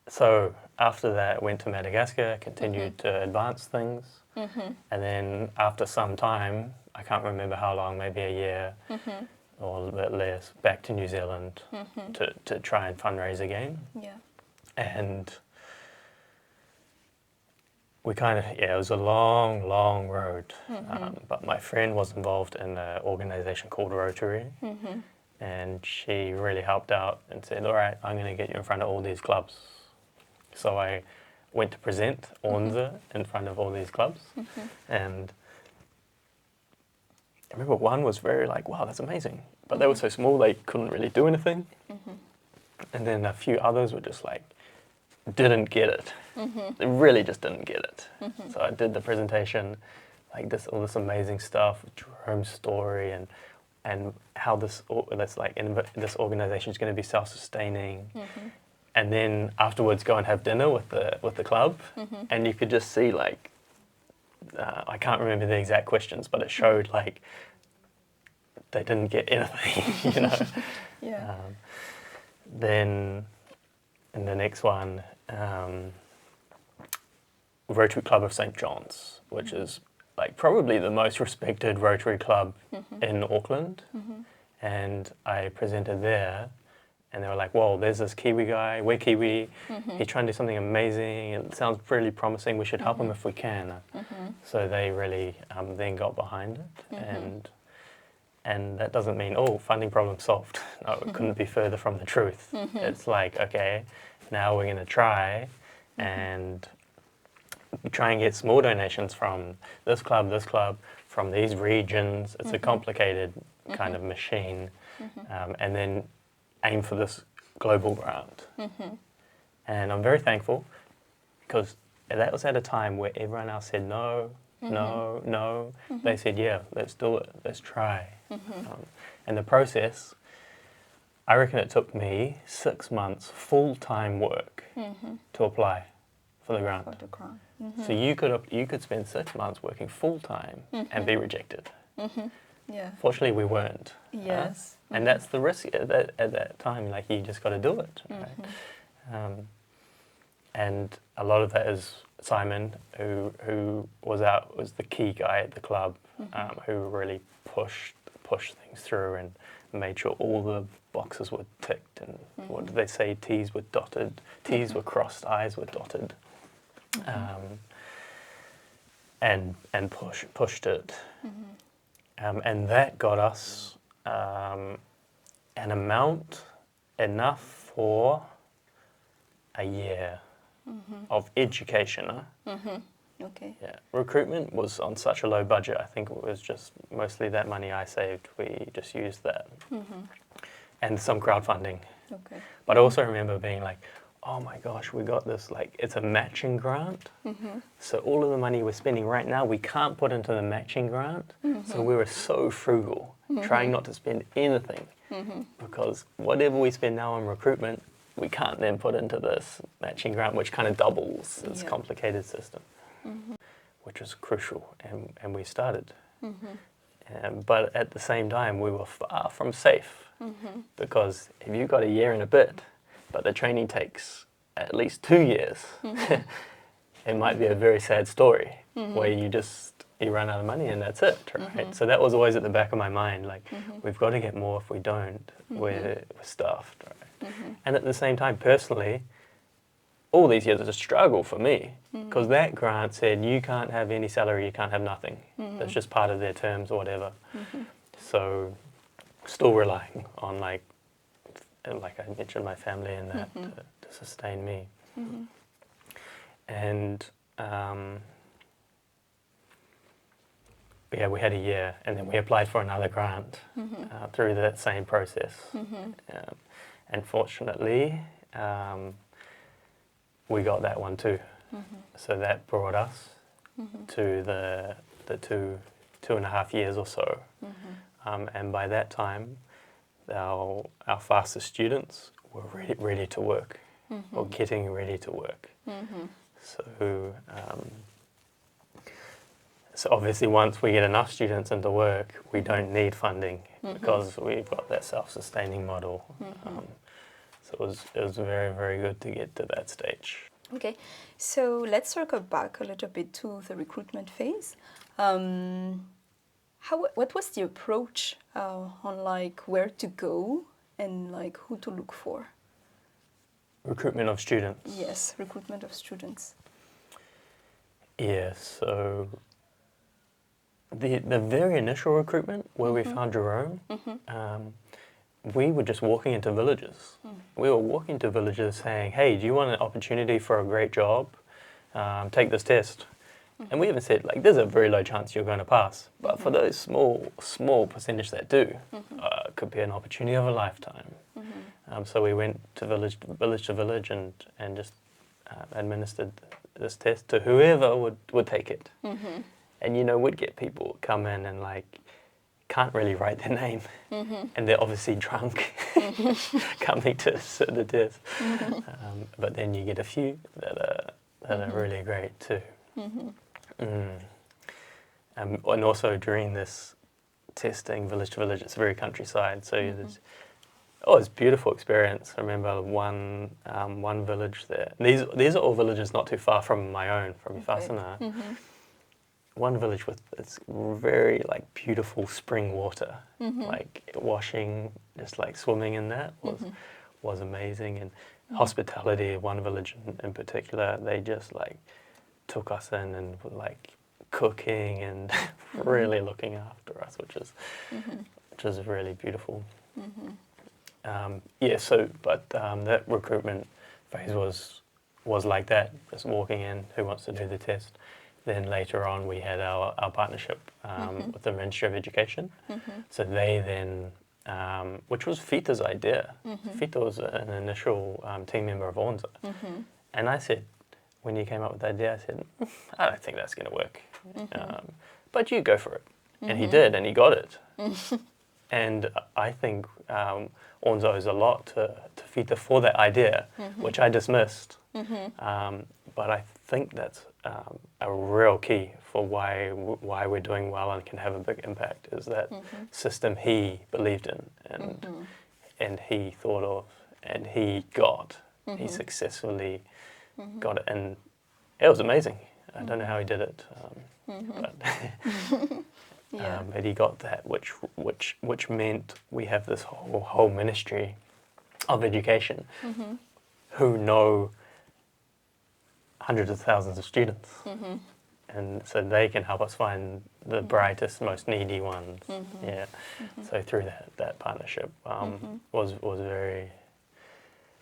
So after that, went to Madagascar, continued to advance things, and then after some time, I can't remember how long, maybe a year, or a little bit less, back to New Zealand to try and fundraise again. Yeah. And we kind of, it was a long, long road. But my friend was involved in an organization called Rotary, and she really helped out and said, all right, I'm going to get you in front of all these clubs. So I went to present Onja in front of all these clubs, and I remember one was very like, wow, that's amazing. But they were so small, they couldn't really do anything. And then a few others were just like, didn't get it. They really just didn't get it. So I did the presentation, like all this amazing stuff, Jerome's story, and how this organization is going to be self-sustaining. And then afterwards go and have dinner with the club, and you could just see like, I can't remember the exact questions, but it showed like they didn't get anything, you know. Yeah. Then in the next one, Rotary Club of St. John's, which is like probably the most respected Rotary club in Auckland, and I presented there. And they were like, whoa, there's this Kiwi guy, we're Kiwi, he's trying to do something amazing, it sounds really promising, we should help him if we can. So they really then got behind it, and that doesn't mean, oh, funding problem solved. No, it couldn't be further from the truth. It's like, okay, now we're going to try and get small donations from this club, from these regions. It's a complicated kind of machine, and then aim for this global grant. And I'm very thankful, because that was at a time where everyone else said no, no. They said, yeah, let's do it, let's try. And the process, I reckon it took me 6 months full-time work to apply for the grant. So you could spend 6 months working full-time and be rejected. Yeah. Fortunately, we weren't. Yes. And that's the risk at that time. Like, you just got to do it. Right? And a lot of that is Simon, who was the key guy at the club, who really pushed things through and made sure all the boxes were ticked. And what did they say? T's were dotted, T's were crossed, I's were dotted, and pushed it. And that got us an amount enough for a year of education. Okay. Yeah, recruitment was on such a low budget. I think it was just mostly that money I saved. We just used that, and some crowdfunding. Okay. But I also remember being like, oh my gosh, we got this, like, it's a matching grant. So all of the money we're spending right now, we can't put into the matching grant. So we were so frugal, trying not to spend anything, because whatever we spend now on recruitment, we can't then put into this matching grant, which kind of doubles this complicated system. which was crucial, and we started. But at the same time, we were far from safe, because if you've got a year and a bit, but the training takes at least 2 years, it might be a very sad story where you run out of money and that's it, right? So that was always at the back of my mind, like, we've got to get more. If we don't, we're stuffed, right? And at the same time, personally, all these years was a struggle for me, because that grant said you can't have any salary, you can't have nothing. That's just part of their terms or whatever. So still relying on, like I mentioned, my family and that to sustain me. And yeah, we had a year, and then we applied for another grant through that same process. And fortunately, we got that one too. So that brought us to the 2.5 years or so. And by that time, our fastest students were ready to work, or getting ready to work. So obviously, once we get enough students into work, we don't need funding, because we've got that self-sustaining model. So it was very, very good to get to that stage. Okay, so let's circle back a little bit to the recruitment phase. What was the approach on, like, where to go and, like, who to look for? Recruitment of students. Yes, recruitment of students. Yeah, so the very initial recruitment where we found Jerome, we were just walking into villages. We were walking to villages saying, hey, do you want an opportunity for a great job? Take this test. And we even said, like, there's a very low chance you're going to pass. But for those small percentage that do, could be an opportunity of a lifetime. So we went to village to village and just administered this test to whoever would take it. And, we'd get people come in and, like, can't really write their name. And they're obviously drunk coming to the test. But then you get a few that are really great too. And also during this testing, village to village, it's very countryside. So it's a beautiful experience. I remember one village there. These are all villages not too far from my own, from Ifasana. One village with this very, like, beautiful spring water, like washing, just like swimming in that was amazing. And hospitality, one village in particular, they just, like, took us in and were, like, cooking and really looking after us, which is really beautiful. That recruitment phase was like that, just walking in, who wants to do the test. Then later on, we had our partnership with the Ministry of Education. So they then, which was Fita's idea. Fita was an initial team member of Onja. And I said, when you came up with the idea, I said, I don't think that's going to work. But you go for it. And he did, and he got it. And I think Onja owes a lot to Fita for that idea, which I dismissed. But I think that's a real key for why we're doing well and can have a big impact, is that system he believed in and he thought of and he got. He successfully got it, and it was amazing. I don't know how he did it, but he got that, which meant we have this whole ministry of education who know hundreds of thousands of students, and so they can help us find the brightest, most needy ones. So through that partnership was very,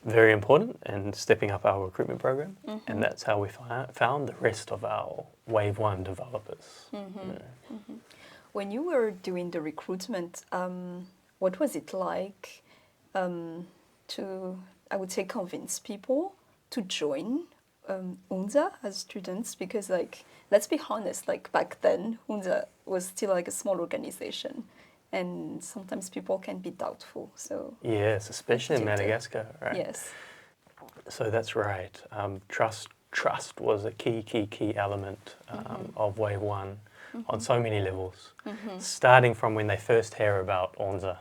very important in stepping up our recruitment program, and that's how we found the rest of our Wave 1 developers. When you were doing the recruitment, what was it like to, I would say, convince people to join Onja as students? Because, like, let's be honest, like, back then Onja was still like a small organization, and sometimes people can be doubtful. So yes, especially in Madagascar, right? Yes. So that's right. Trust trust was a key element of Wave 1 on so many levels. Starting from when they first hear about Onja.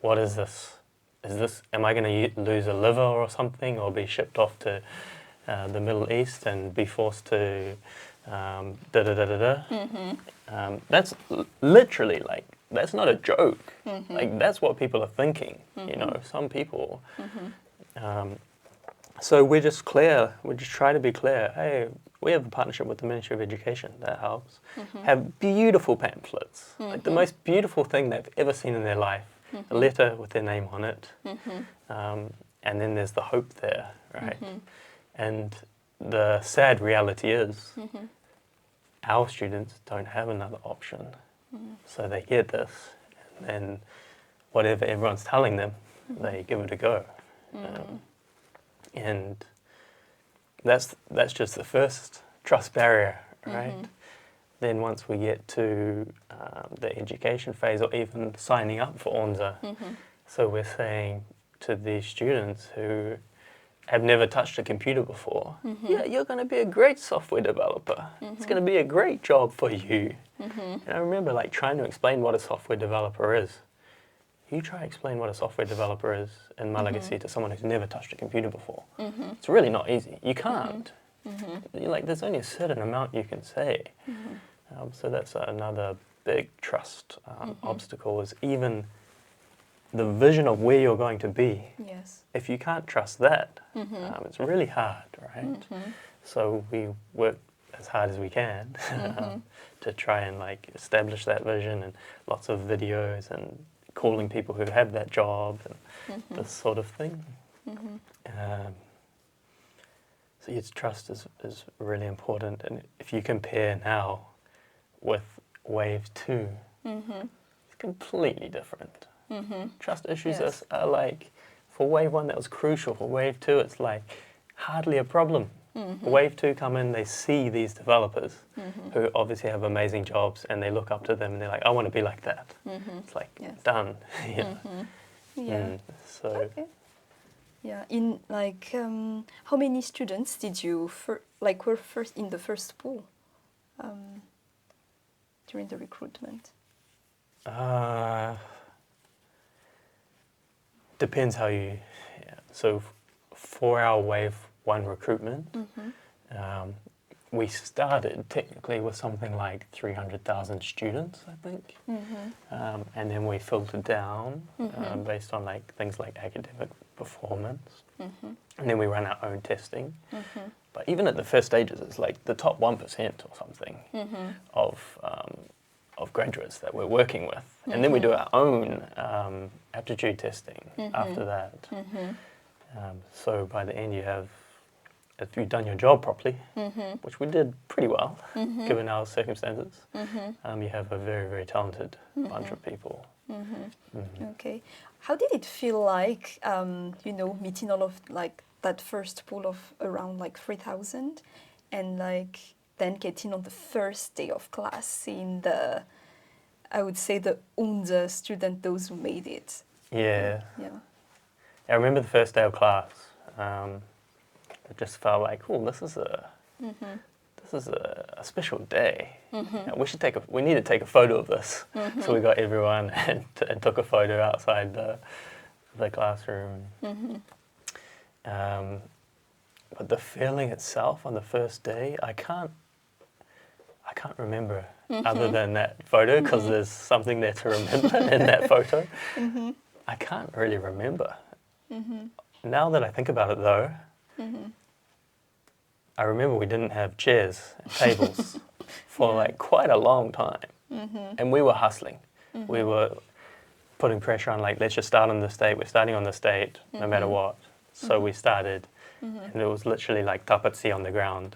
What is this? Am I going to lose a liver or something, or be shipped off to the Middle East and be forced to that's literally like, that's not a joke. Like, that's what people are thinking, you know, some people. So we're just clear, we just try to be clear. Hey, we have a partnership with the Ministry of Education, that helps. Have beautiful pamphlets, like the most beautiful thing they've ever seen in their life. A letter with their name on it. And then there's the hope there, right? And the sad reality is our students don't have another option. So they get this, and then whatever everyone's telling them, they give it a go. And that's just the first trust barrier, right? Then once we get to the education phase, or even signing up for Onja, so we're saying to these students who have never touched a computer before, yeah, you're going to be a great software developer. It's going to be a great job for you. And I remember like trying to explain what a software developer is. You try to explain what a software developer is in Madagascar to someone who's never touched a computer before. It's really not easy. You can't. You're like, there's only a certain amount you can say. So that's another big trust obstacle, is even the vision of where you're going to be. Yes. If you can't trust that, it's really hard, right? So we work as hard as we can to try and like establish that vision, and lots of videos and calling people who have that job and this sort of thing. So yes, trust is really important. And if you compare now with Wave 2, it's completely different. Trust issues are like, for Wave 1 that was crucial. For Wave 2 it's like hardly a problem. Wave 2 come in, they see these developers who obviously have amazing jobs, and they look up to them and they're like, I want to be like that. It's like, done. So okay. Yeah, in like how many students did you were first in the first pool during the recruitment? Depends how you. So for our Wave 1 recruitment, we started technically with something like 300,000 students, I think, and then we filtered down based on like things like academic performance, and then we ran our own testing. But even at the first stages, it's like the top 1% or something of graduates that we're working with, and then we do our own aptitude testing after that. So by the end, you have, if you've done your job properly, which we did pretty well, given our circumstances, you have a very, very talented bunch of people. Okay. How did it feel like, you know, meeting all of like that first pool of around like 3,000, and like then getting on the first day of class, seeing the, I would say, the Onja student, those who made it? Yeah. Yeah. I remember the first day of class. It just felt like, oh, this is a special day. We need to take a photo of this. So we got everyone and took a photo outside the classroom. But the feeling itself on the first day, I can't remember other than that photo, because there's something there to remember in that photo. I can't really remember. Now that I think about it though, I remember we didn't have chairs and tables for like quite a long time. And we were hustling. We were putting pressure on, like, let's just start on this date. We're starting on this date, no matter what. So we started, and it was literally like tapatsi on the ground.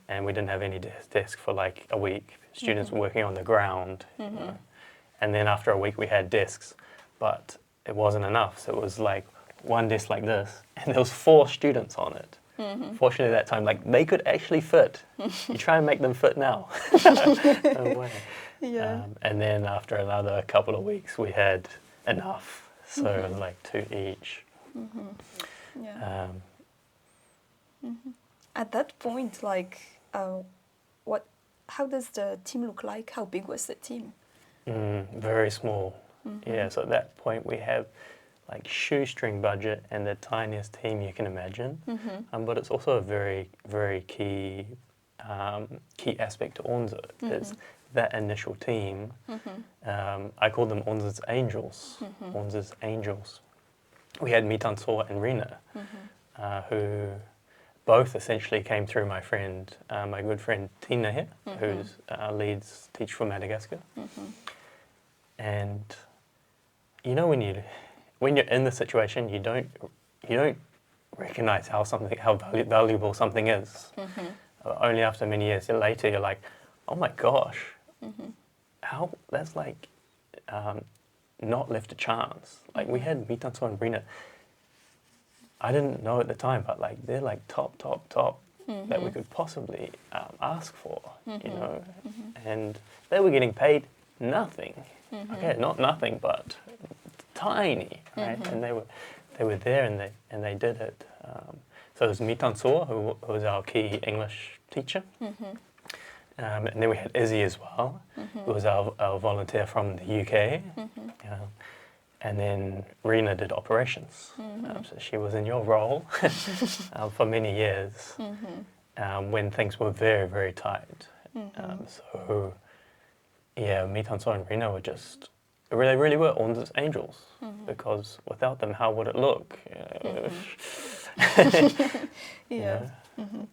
And we didn't have any desk for like a week. Students were working on the ground. You know? And then after a week we had desks, but it wasn't enough. So it was like one desk like this, and there was 4 students on it. Fortunately at that time, like, they could actually fit. You try and make them fit now. No way. Yeah. And then after another couple of weeks, we had enough. So it was like 2 each. Yeah. at that point, like, what? How does the team look like? How big was the team? Very small. Yeah, so at that point we have like shoestring budget and the tiniest team you can imagine. But it's also a very, very key aspect to Onja is that initial team. I call them Onja's angels. Onja's angels. We had Mitansoa and Rina, who both essentially came through my friend, my good friend Tina here, who's leads Teach for Madagascar. And you know, when you're in the situation, you don't recognize how valuable something is. Only after many years later, you're like, oh my gosh, how that's like not left a chance. Like we had Mitansoa and Rina. I didn't know at the time, but like they're like top that we could possibly ask for, you know, and they were getting paid nothing. Okay, not nothing, but tiny, right? And they were there, and they did it. So it was Mitansoa, who was our key English teacher, and then we had Izzy as well, who was our volunteer from the UK. And then Rena did operations. So she was in your role for many years when things were very, very tight. So, yeah, Mitanso and Rena were just, they really were Onja's angels because without them, how would it look?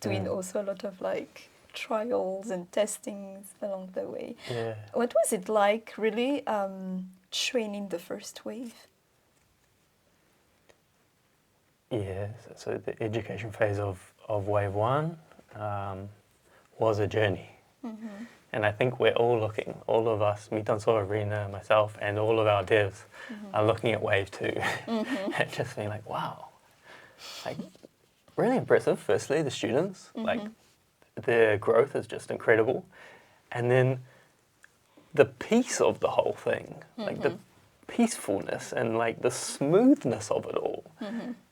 Doing also a lot of like trials and testings along the way. Yeah. What was it like really training the first wave? Yeah, so the education phase of wave one was a journey. And I think we're all looking, all of us, Mitanso, Rena, myself, and all of our devs are looking at wave two and just being like, wow, like really impressive, firstly, the students, like their growth is just incredible. And then the peace of the whole thing, like the peacefulness and like the smoothness of it all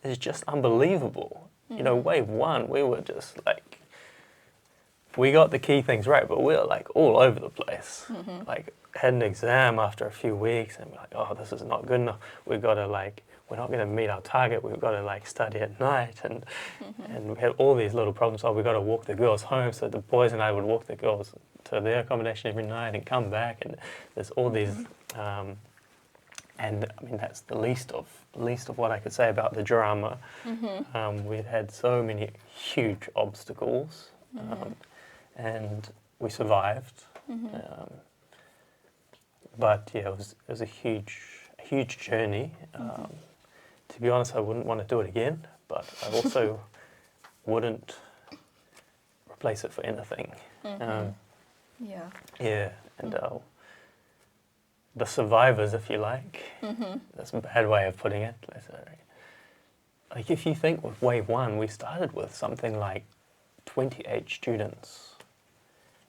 is just unbelievable. You know, wave one, we were just like, we got the key things right, but we were like all over the place. Like had an exam after a few weeks and we're like, oh, this is not good enough. We've got to like, we're not going to meet our target. We've got to like study at night and we had all these little problems. Oh, we've got to walk the girls home. So the boys and I would walk the girls to their accommodation every night and come back. And there's all these, and I mean, that's the least of what I could say about the drama. We'd had so many huge obstacles. And we survived, but yeah, it was a huge journey. To be honest, I wouldn't want to do it again, but I also wouldn't replace it for anything. Yeah, and the survivors, if you like, that's a bad way of putting it. Like if you think with wave one, we started with something like 28 students.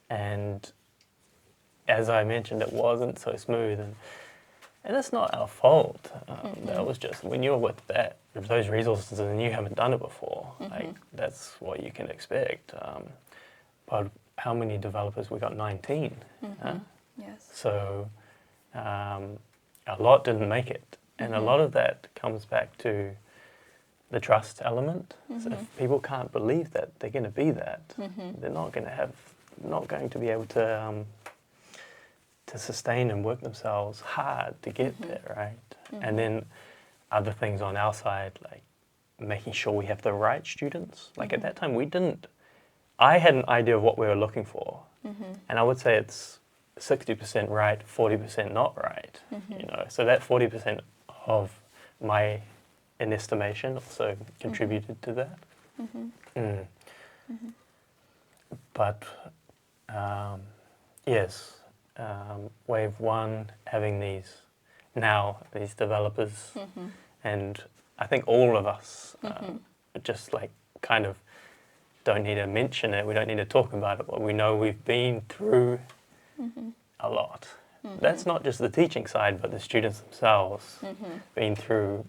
And as I mentioned, it wasn't so smooth, and it's not our fault. That was just when you're with those resources and you haven't done it before. Like that's what you can expect. But how many developers? We got 19. Yes. So a lot didn't make it, and a lot of that comes back to the trust element. So if people can't believe that they're going to be that, they're not going to be able to sustain and work themselves hard to get there, right? And then other things on our side, like making sure we have the right students. Like at that time, I had an idea of what we were looking for, and I would say it's 60% right, 40% not right. You know, so that 40% of my in estimation also contributed to that. But yes, wave one having these developers, and I think all of us just like kind of don't need to mention it, we don't need to talk about it, but we know we've been through a lot. That's not just the teaching side, but the students themselves been through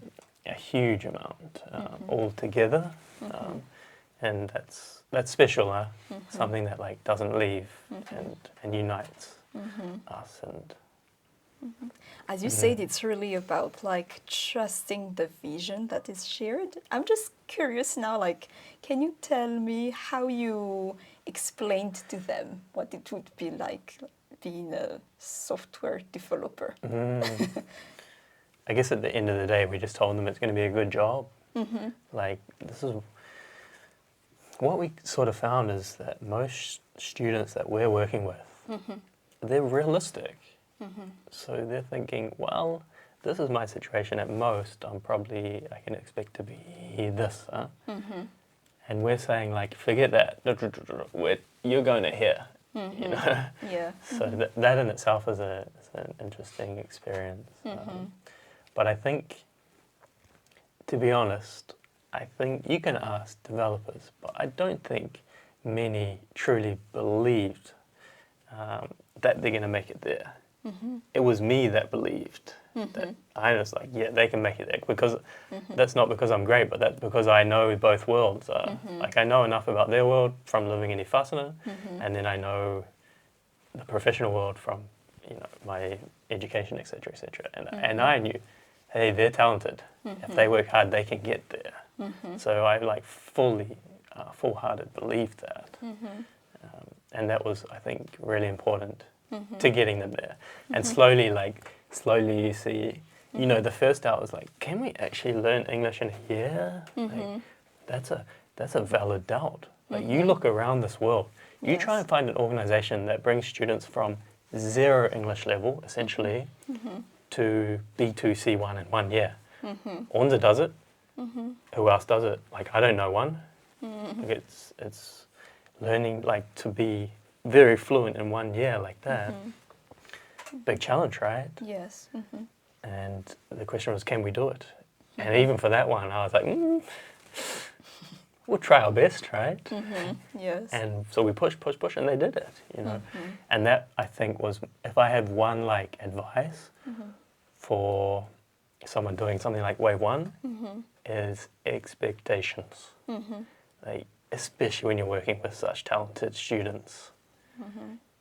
a huge amount all together. and that's special, huh? Something that like doesn't leave and unites us. And As you said, it's really about like trusting the vision that is shared. I'm just curious now, like, can you tell me how you explained to them what it would be like being a software developer? I guess at the end of the day, we just told them it's going to be a good job. Like, this is what we sort of found is that most students that we're working with, they're realistic. So they're thinking, well, this is my situation at most. I can expect to be this, huh? And we're saying, like, forget that. You're going to here, you know? Yeah. So that in itself is an interesting experience. But I think, to be honest, I think you can ask developers, but I don't think many truly believed that they're going to make it there. It was me that believed that I was like, yeah, they can make it there, because that's not because I'm great, but that's because I know both worlds. Like, I know enough about their world from living in Ifasana, and then I know the professional world from, you know, my education, etc., etc. And I knew, hey, they're talented. If they work hard, they can get there. So I like full-hearted believed that, and that was, I think, really important to getting them there. And slowly you see, you know, the first doubt was like, can we actually learn English in a year? Like, that's a valid doubt. Like, you look around this world, you try and find an organization that brings students from 0 English level, essentially, to B2, C1 in 1 year. Onja does it. Who else does it? Like, I don't know one. Like, it's learning, like, to be very fluent in 1 year like that. Big challenge, right? Yes. And the question was, can we do it? And even for that one, I was like, we'll try our best, right? Yes. And so we push, and they did it, you know. And that, I think, was, if I had one, like, advice for someone doing something like Wave 1, is expectations. Like, especially when you're working with such talented students.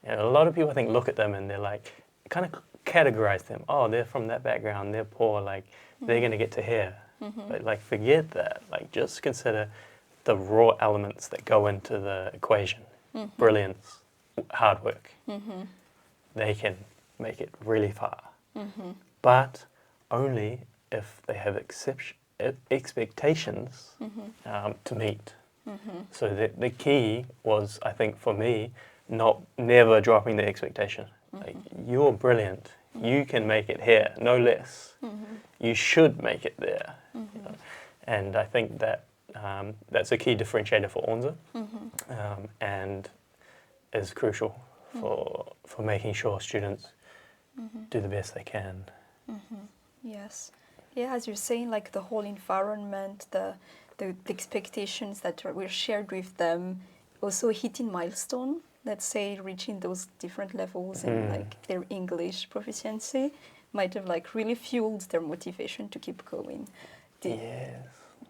You know, a lot of people, I think, look at them and they're like, kind of categorize them. Oh, they're from that background, they're poor, like, they're going to get to here. But, like, forget that. Like, just consider the raw elements that go into the equation. Brilliance, hard work. They can make it really far. But only if they have expectations to meet. So the key was, I think, for me, never dropping the expectation. Like, you're brilliant. You can make it here, no less. You should make it there. You know? And I think that that's a key differentiator for Onja, and is crucial for making sure students do the best they can. Yes. Yeah, as you're saying, like, the whole environment, the expectations that were shared with them, also hitting milestone, let's say reaching those different levels in like their English proficiency, might have like really fueled their motivation to keep going. Yes.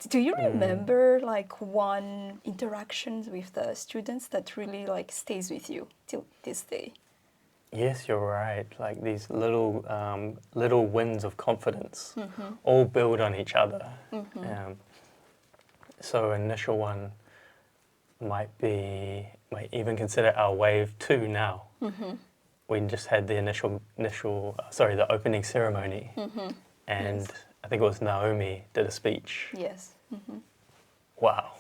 Do you remember like one interactions with the students that really like stays with you till this day? Yes, you're right. Like, these little wins of confidence all build on each other. So initial one might even consider our wave 2 now. We just had the the opening ceremony, and I think it was Naomi did a speech. Yes. Wow,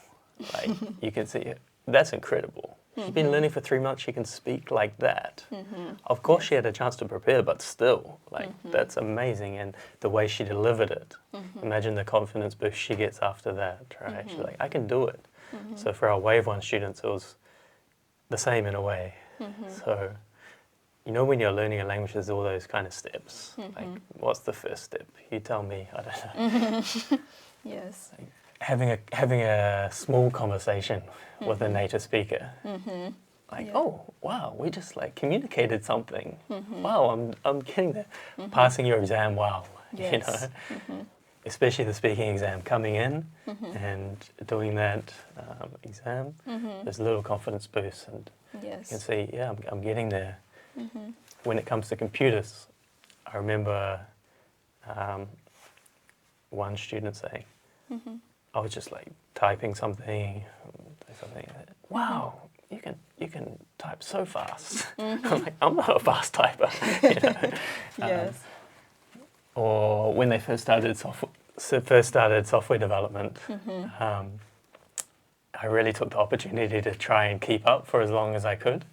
like, you can see it. That's incredible. She's been learning for 3 months. She can speak like that. Of course, she had a chance to prepare, but still, like, that's amazing. And the way she delivered it, imagine the confidence boost she gets after that, right? She's like, I can do it. So for our Wave 1 students, it was the same in a way. So, you know, when you're learning a language, there's all those kind of steps. Like, what's the first step? You tell me. I don't know. Yes. Like, having a small conversation with a native speaker. Like, oh, wow, we just like communicated something. Wow, I'm getting there. Passing your exam, wow. Yes. You know. especially the speaking exam, coming in and doing that exam, there's a little confidence boost, and you can Yes. see, yeah, I'm getting there. When it comes to computers, I remember one student saying, I was just like typing something, wow, you can type so fast. I'm like, I'm not a fast typer. You know? Yes. Or when they first started software development, I really took the opportunity to try and keep up for as long as I could.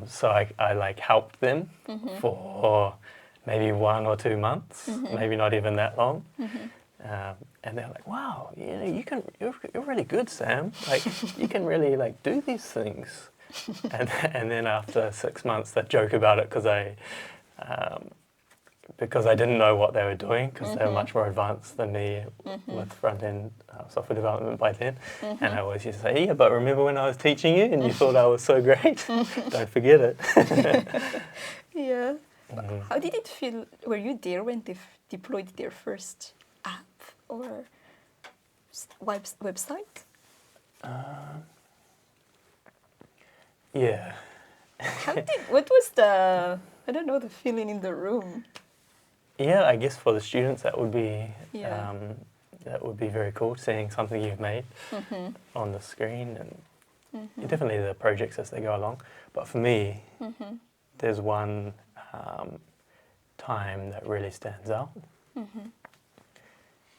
So I like helped them for maybe 1 or 2 months, maybe not even that long. And they're like, "Wow, you know, you're really good, Sam. Like, you can really like do these things." And then after 6 months, they joke about it because I didn't know what they were doing, because they were much more advanced than me with front end software development by then. And I always used to say, "Yeah, but remember when I was teaching you and you thought I was so great? Don't forget it." Yeah. How did it feel? Were you there when they deployed their first app or website? Yeah. What was the, I don't know, the feeling in the room? Yeah, I guess for the students that would be Yeah. very cool, seeing something you've made on the screen, and definitely the projects as they go along. But for me, there's one time that really stands out,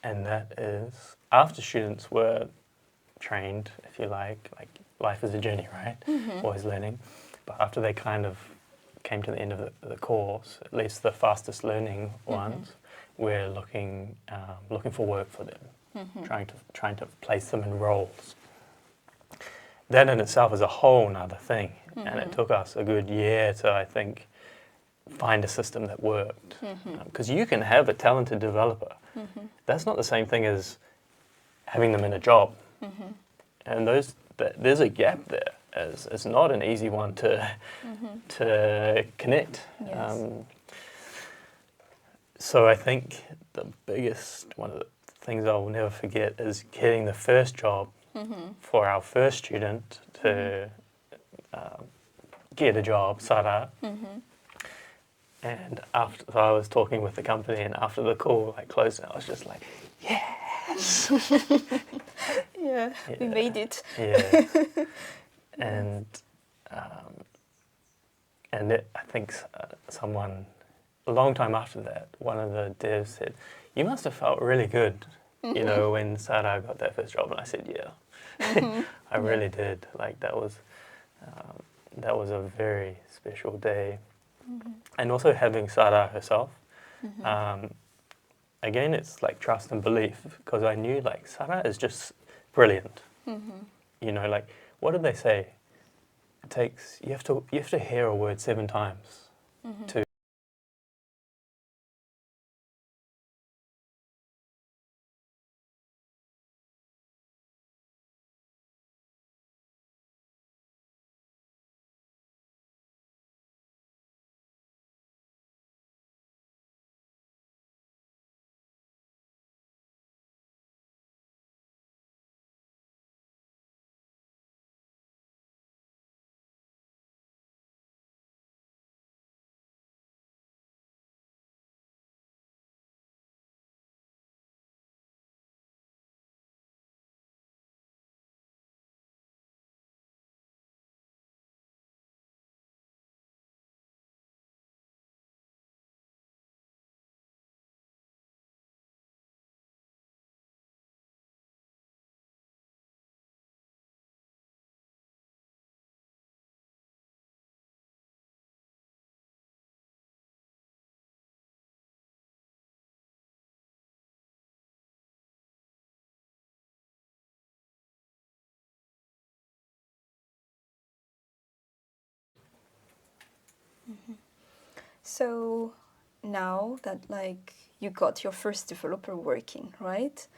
and that is after students were trained, if you like life is a journey, right? Always learning. But after they kind of came to the end of the course, at least the fastest learning ones, we're looking for work for them, trying to place them in roles. That in itself is a whole nother thing, and it took us a good year to, I think, find a system that worked. Because you can have a talented developer. That's not the same thing as having them in a job. And there's a gap there. It's not an easy one to connect. Yes. So I think one of the things I'll never forget is getting the first job for our first student to get a job, Sarah. And after I was talking with the company, and after the call like closed, I was just like, yes. Yeah, we made it. Yeah. And I think someone a long time after that, one of the devs said, "You must have felt really good, you know, when Sarah got that first job." And I said, "Yeah, I really did. Like that was a very special day." And also having Sarah herself. Again, it's like trust and belief, because I knew like Sarah is just brilliant. You know, like what did they say? It takes you have to hear a word 7 times to So now that like you got your first developer working, right?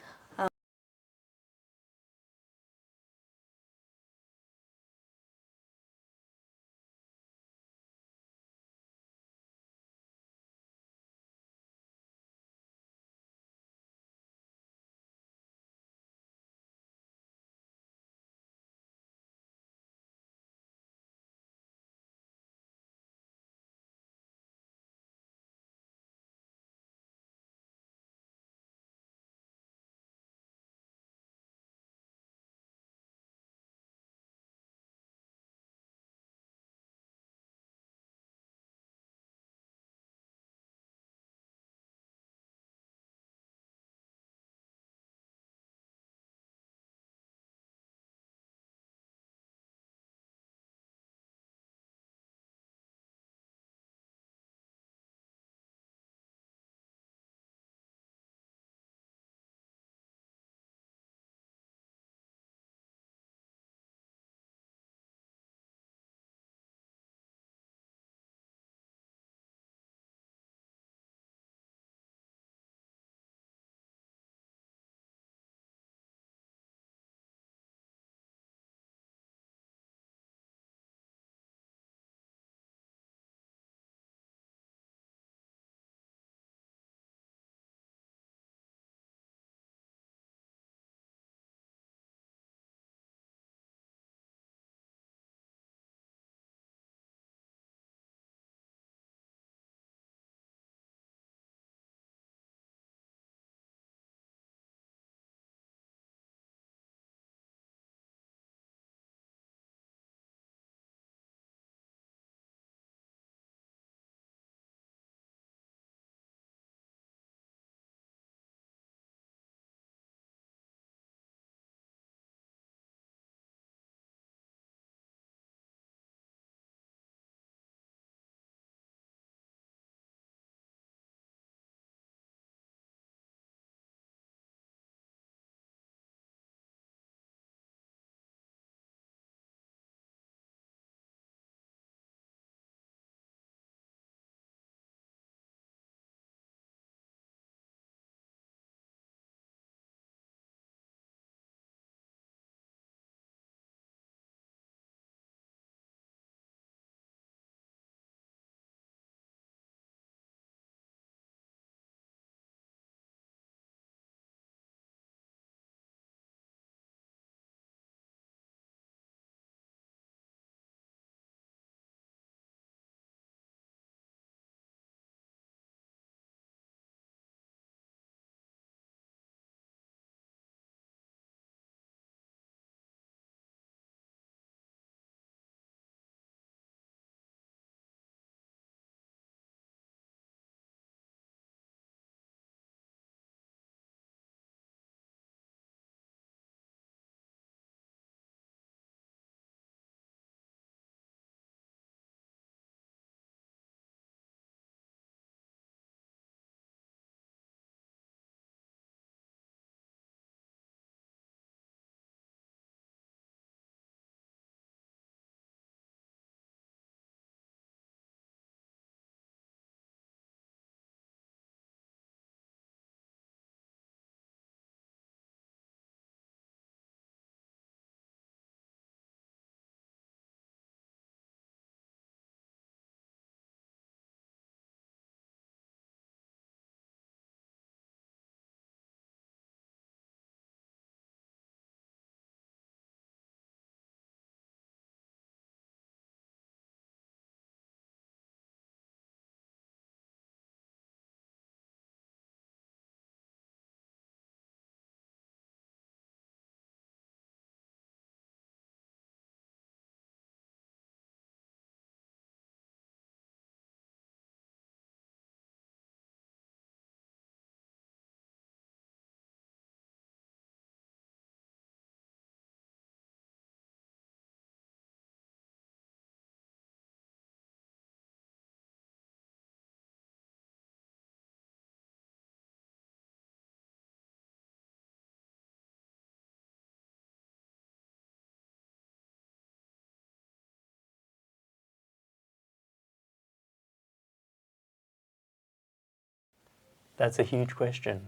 That's a huge question.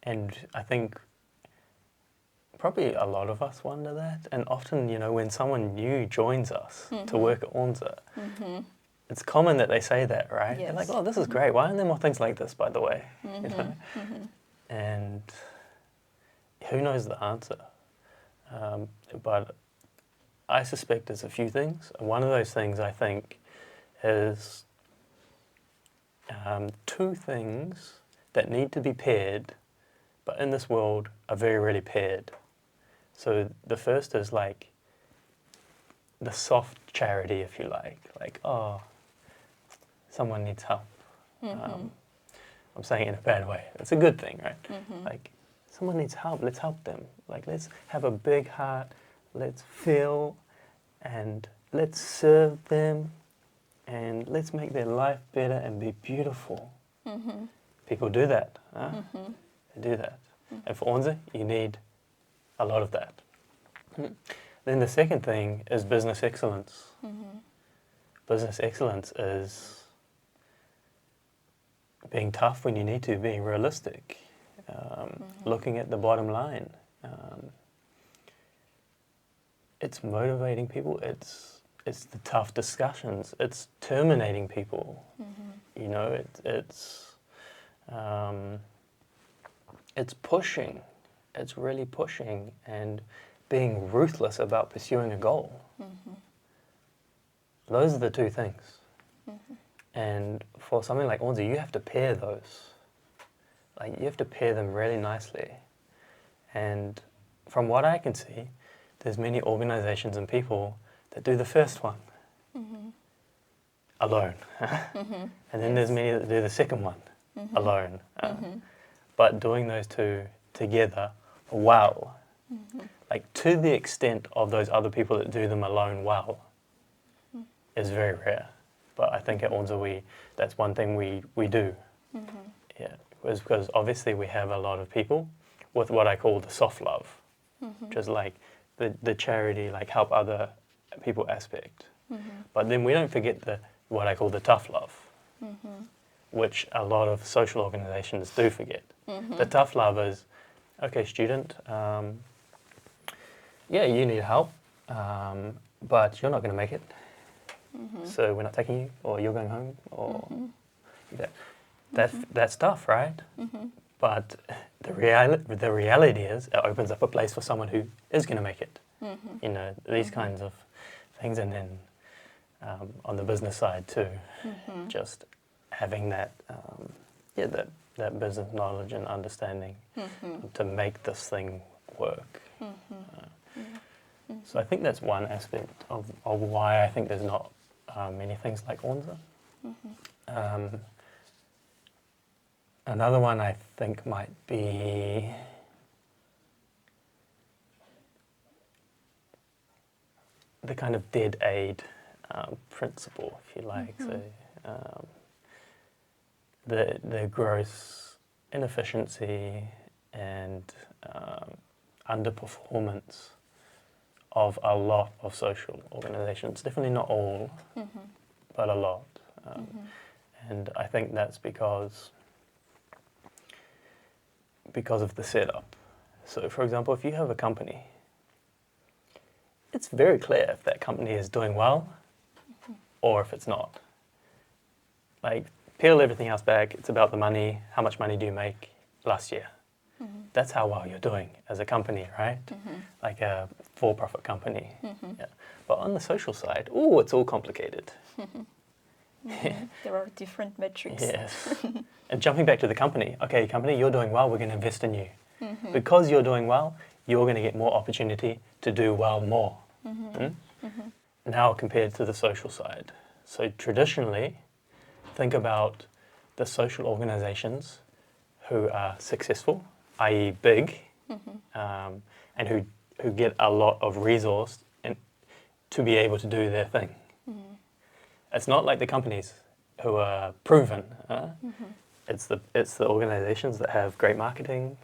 And I think probably a lot of us wonder that. And often, you know, when someone new joins us to work at Onja, it's common that they say that, right? Yes. They're like, oh, this is great. Why aren't there more things like this, by the way? You know? And who knows the answer? But I suspect there's a few things. And one of those things, I think, is two things that need to be paired, but in this world are very rarely paired. So the first is like the soft charity, if you like, oh, someone needs help. I'm saying it in a bad way. It's a good thing, right? Like, someone needs help, let's help them. Like, let's have a big heart, let's feel, and let's serve them, and let's make their life better and be beautiful. People do that. They do that. And for Onja, you need a lot of that. Then the second thing is business excellence. Business excellence is being tough when you need to, being realistic, looking at the bottom line. It's motivating people. It's the tough discussions. It's terminating people. You know, it's pushing. It's really pushing and being ruthless about pursuing a goal. Those are the two things. And for something like Onja, you have to pair those. Like, you have to pair them really nicely. And from what I can see, there's many organizations and people that do the first one alone. And then there's many that do the second one alone. But doing those two together well, like to the extent of those other people that do them alone well, is very rare. But I think at Onja, that's one thing we do. Yeah, because obviously we have a lot of people with what I call the soft love, which is like the charity, like help other people aspect. But then we don't forget what I call the tough love, which a lot of social organizations do forget. The tough love is, okay, student, yeah, you need help, but you're not going to make it. So we're not taking you, or you're going home, or that's tough, right? But the reality is, it opens up a place for someone who is going to make it. You know, these kinds of things, and then on the business side too, just having that, that business knowledge and understanding to make this thing work. So I think that's one aspect of why I think there's not many things like Onja. Another one I think might be the kind of dead aid principle, if you like. So the gross inefficiency and underperformance of a lot of social organizations. Definitely not all, but a lot. And I think that's because of the setup. So for example, if you have a company, it's very clear if that company is doing well or if it's not. Like, peel everything else back, it's about the money. How much money do you make last year? That's how well you're doing as a company, right? Like a for-profit company. Yeah. But on the social side, it's all complicated. There are different metrics. Yes. And jumping back to the company, okay, company, you're doing well, we're going to invest in you. Because you're doing well, you're going to get more opportunity to do well more. Now compared to the social side. So traditionally, think about the social organizations who are successful, i.e. big, and who get a lot of resource to be able to do their thing. It's not like the companies who are proven. It's the organizations that have great marketing,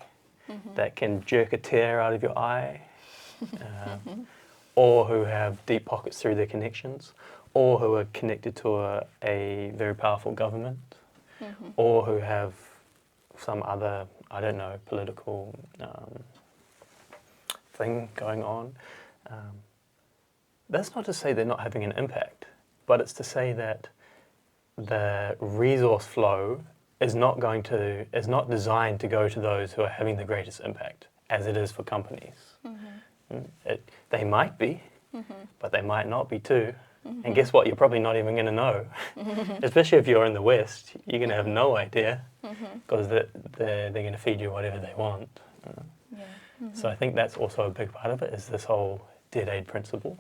that can jerk a tear out of your eye, or who have deep pockets through their connections, or who are connected to a very powerful government, or who have some other, I don't know, political thing going on. That's not to say they're not having an impact, but it's to say that the resource flow is not designed to go to those who are having the greatest impact, as it is for companies. They might be, but they might not be too. And guess what? You're probably not even going to know. Especially if you're in the West, you're going to have no idea, because they're going to feed you whatever they want. So I think that's also a big part of it, is this whole dead aid principle.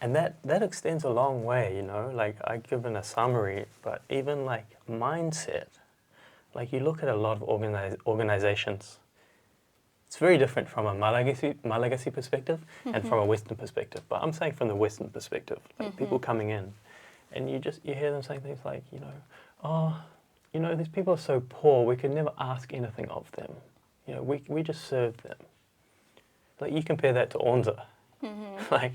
And that extends a long way, you know. Like, I've given a summary, but even like mindset, like you look at a lot of organizations, it's very different from a Malagasy perspective and from a Western perspective. But I'm saying from the Western perspective, like people coming in, and you hear them saying things like, you know, oh, you know, these people are so poor, we could never ask anything of them. You know, we just serve them. Like, you compare that to Onja. Like,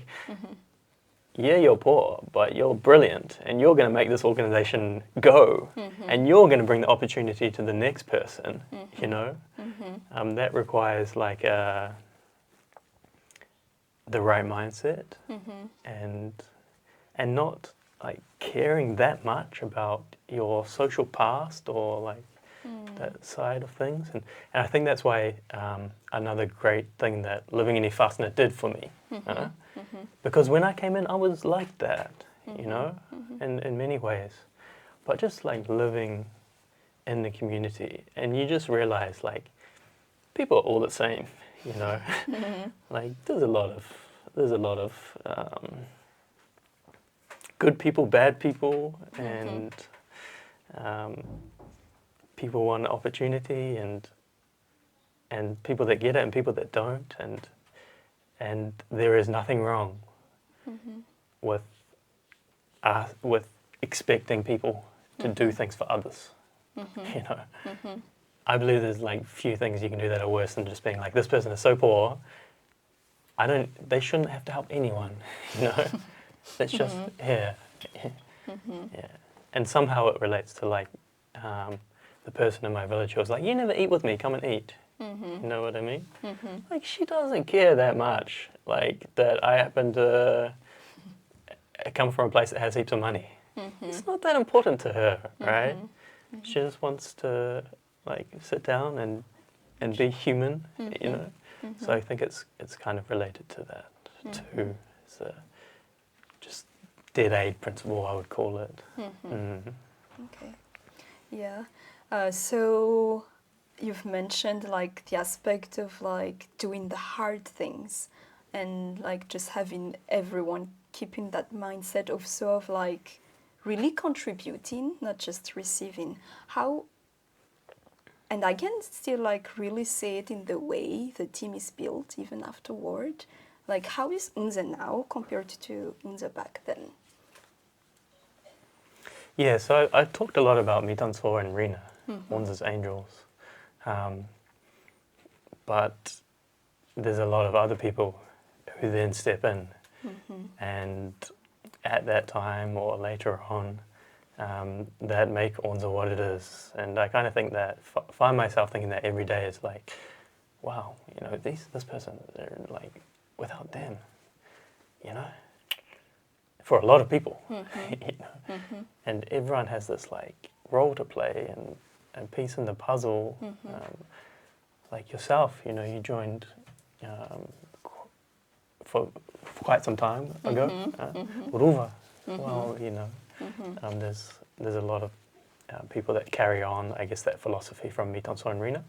yeah, you're poor, but you're brilliant, and you're going to make this organization go, and you're going to bring the opportunity to the next person, you know? That requires, like, the right mindset, and not, like, caring that much about your social past or, like, that side of things. And I think that's why another great thing that living in Ifasna did for me. Because when I came in, I was like that, you know, in many ways. But just like living in the community, and you just realize, like, people are all the same, you know. Like, there's a lot of good people, bad people, and people want opportunity, and people that get it and people that don't, and there is nothing wrong with expecting people to do things for others. You know, I believe there's like few things you can do that are worse than just being like, this person is so poor, they shouldn't have to help anyone. You know, that's just here. Yeah, and somehow it relates to like the person in my village who was like, you never eat with me, come and eat. You know what I mean? Like, she doesn't care that much, like, that I happen to come from a place that has heaps of money. It's not that important to her, right? She just wants to, like, sit down and be human, you know? So I think it's kind of related to that too. It's just dead aid principle, I would call it. Okay. Yeah. So you've mentioned like the aspect of like doing the hard things, and like just having everyone keeping that mindset of sort of like really contributing, not just receiving. How, and I can still like really say it in the way the team is built even afterward. Like, how is Onja now compared to Onja back then? Yeah, so I talked a lot about Mitanso and Rina, Onja's angels. But there's a lot of other people who then step in, and at that time or later on, that make Onja what it is. And I kind of think that, find myself thinking that every day is like, wow, you know, this person, they're like, without them, you know, for a lot of people, you know, and everyone has this like role to play and piece in the puzzle. Like yourself, you know, you joined for quite some time ago. Ruva, well, you know, there's a lot of people that carry on, I guess, that philosophy from Mitanso and Rina.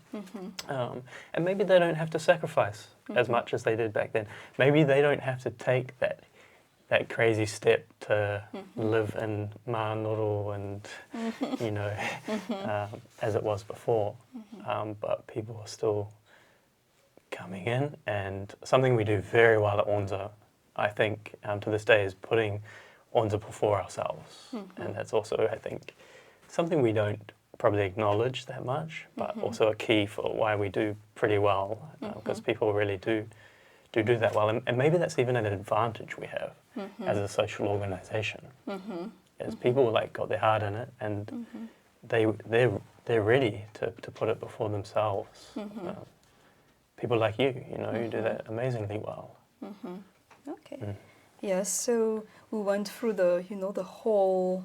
And maybe they don't have to sacrifice as much as they did back then. Maybe they don't have to take that crazy step to live in Ma'anuru and, you know, as it was before. But people are still coming in, and something we do very well at Onja, I think, to this day, is putting Onja before ourselves. And that's also, I think, something we don't probably acknowledge that much, but also a key for why we do pretty well, because people really do that well. And maybe that's even an advantage we have as a social organisation, as people like got their heart in it, and they're ready to put it before themselves. People like you know, you do that amazingly well. Okay. Yes. So we went through the the whole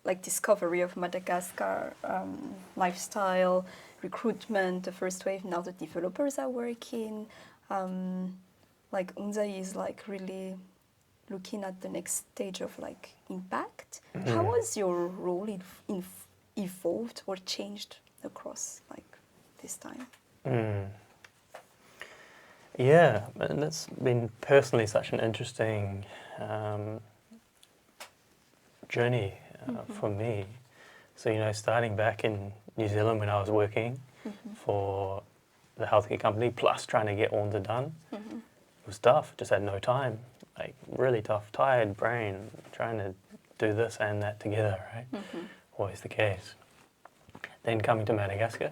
like discovery of Madagascar, lifestyle, recruitment, the first wave. Now the developers are working. Like Onja is like really looking at the next stage of like impact. How has your role evolved or changed across like this time? Yeah, and that's been personally such an interesting journey for me. So, you know, starting back in New Zealand when I was working for the healthcare company, plus trying to get Onja done, it was tough. Just had no time, like really tough, tired brain, trying to do this and that together, right? Always the case. Then coming to Madagascar,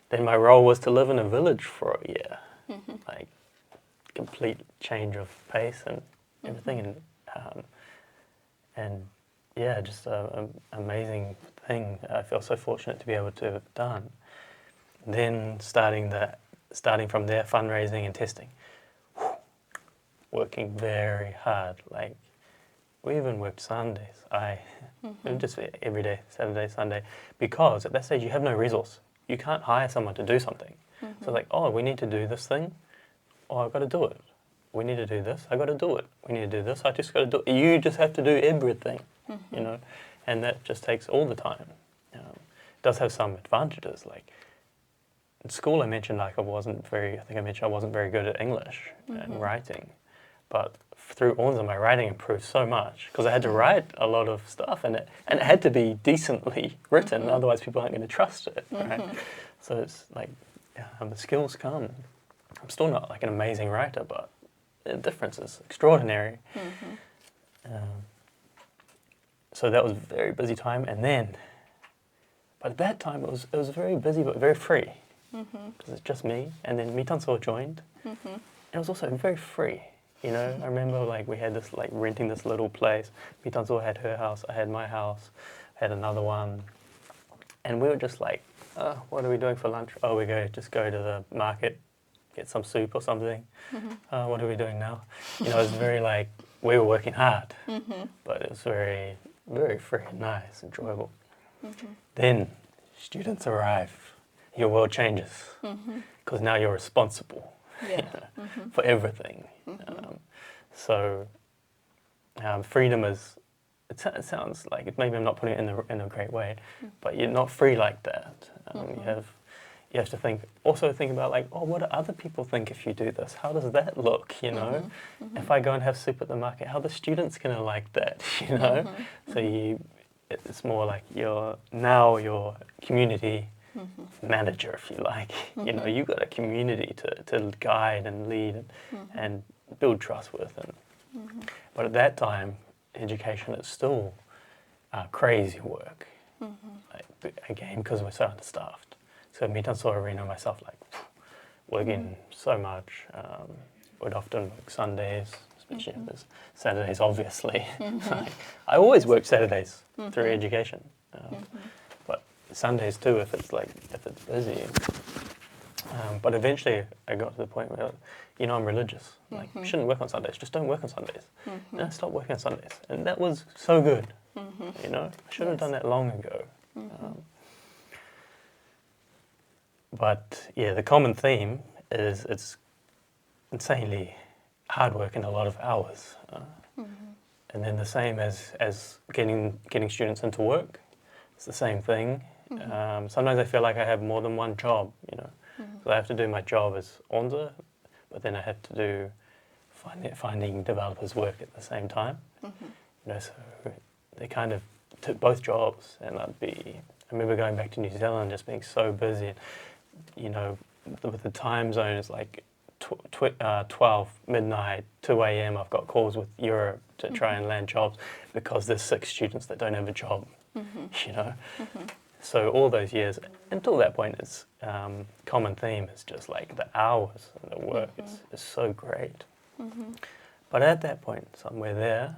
then my role was to live in a village for a year, like complete change of pace and everything, and yeah, just an amazing thing. I feel so fortunate to be able to have done. Then starting from there, fundraising and testing, working very hard. Like we even worked Sundays. Just every day, Saturday, Sunday, because at that stage you have no resource. You can't hire someone to do something. So like, oh, we need to do this thing. Oh, I've got to do it. We need to do this. I've got to do it. We need to do this. I just got to do it. You just have to do everything, you know, and that just takes all the time. It does have some advantages. Like in school, I mentioned like I wasn't very good at English and writing, but through Onja, my writing improved so much because I had to write a lot of stuff and it had to be decently written, otherwise people aren't going to trust it, right? So it's like the skills come. I'm still not like an amazing writer, but the difference is extraordinary. So that was a very busy time, and then, but at that time it was very busy but very free because it's just me, and then Mitanso joined. It was also very free. You know, I remember like we had this like renting this little place. Mitanso had her house, I had my house, I had another one, and we were just like, what are we doing for lunch? Oh, we just go to the market, get some soup or something. What are we doing now? You know, it was very like we were working hard, but it was very, very free, nice, enjoyable. Then students arrive, your world changes because now you're responsible for everything. So freedom is, it sounds like, maybe I'm not putting it in a great way, but you're not free like that. You have to think about like, oh, what do other people think if you do this? How does that look, you know? If I go and have soup at the market, how are the students going to like that, you know? So it's more like you're community manager, if you like. You know, you've got a community to guide and lead and build trust with. But at that time, education is still crazy work. Like, again, because we're so understaffed. So Mitanso Arena and myself, like, working so much. Would often work Sundays, especially if there's Saturdays, obviously. Like, I always work Saturdays through education. But Sundays too, if it's busy. But eventually I got to the point where, you know, I'm religious. Like, you shouldn't work on Sundays. Just don't work on Sundays. No, stop working on Sundays. And that was so good. You know, I should have done that long ago. But yeah, the common theme is it's insanely hard work and a lot of hours. And then the same as getting students into work, it's the same thing. Sometimes I feel like I have more than one job, you know. So I have to do my job as Onja, but then I have to do finding developers work at the same time. You know, so they kind of took both jobs, and I remember going back to New Zealand just being so busy. You know, with the time zones like 12 midnight, 2 a.m. I've got calls with Europe to try and land jobs because there's 6 students that don't have a job. You know. So all those years, until that point, it's common theme is just like the hours and the work is so great. But at that point, somewhere there,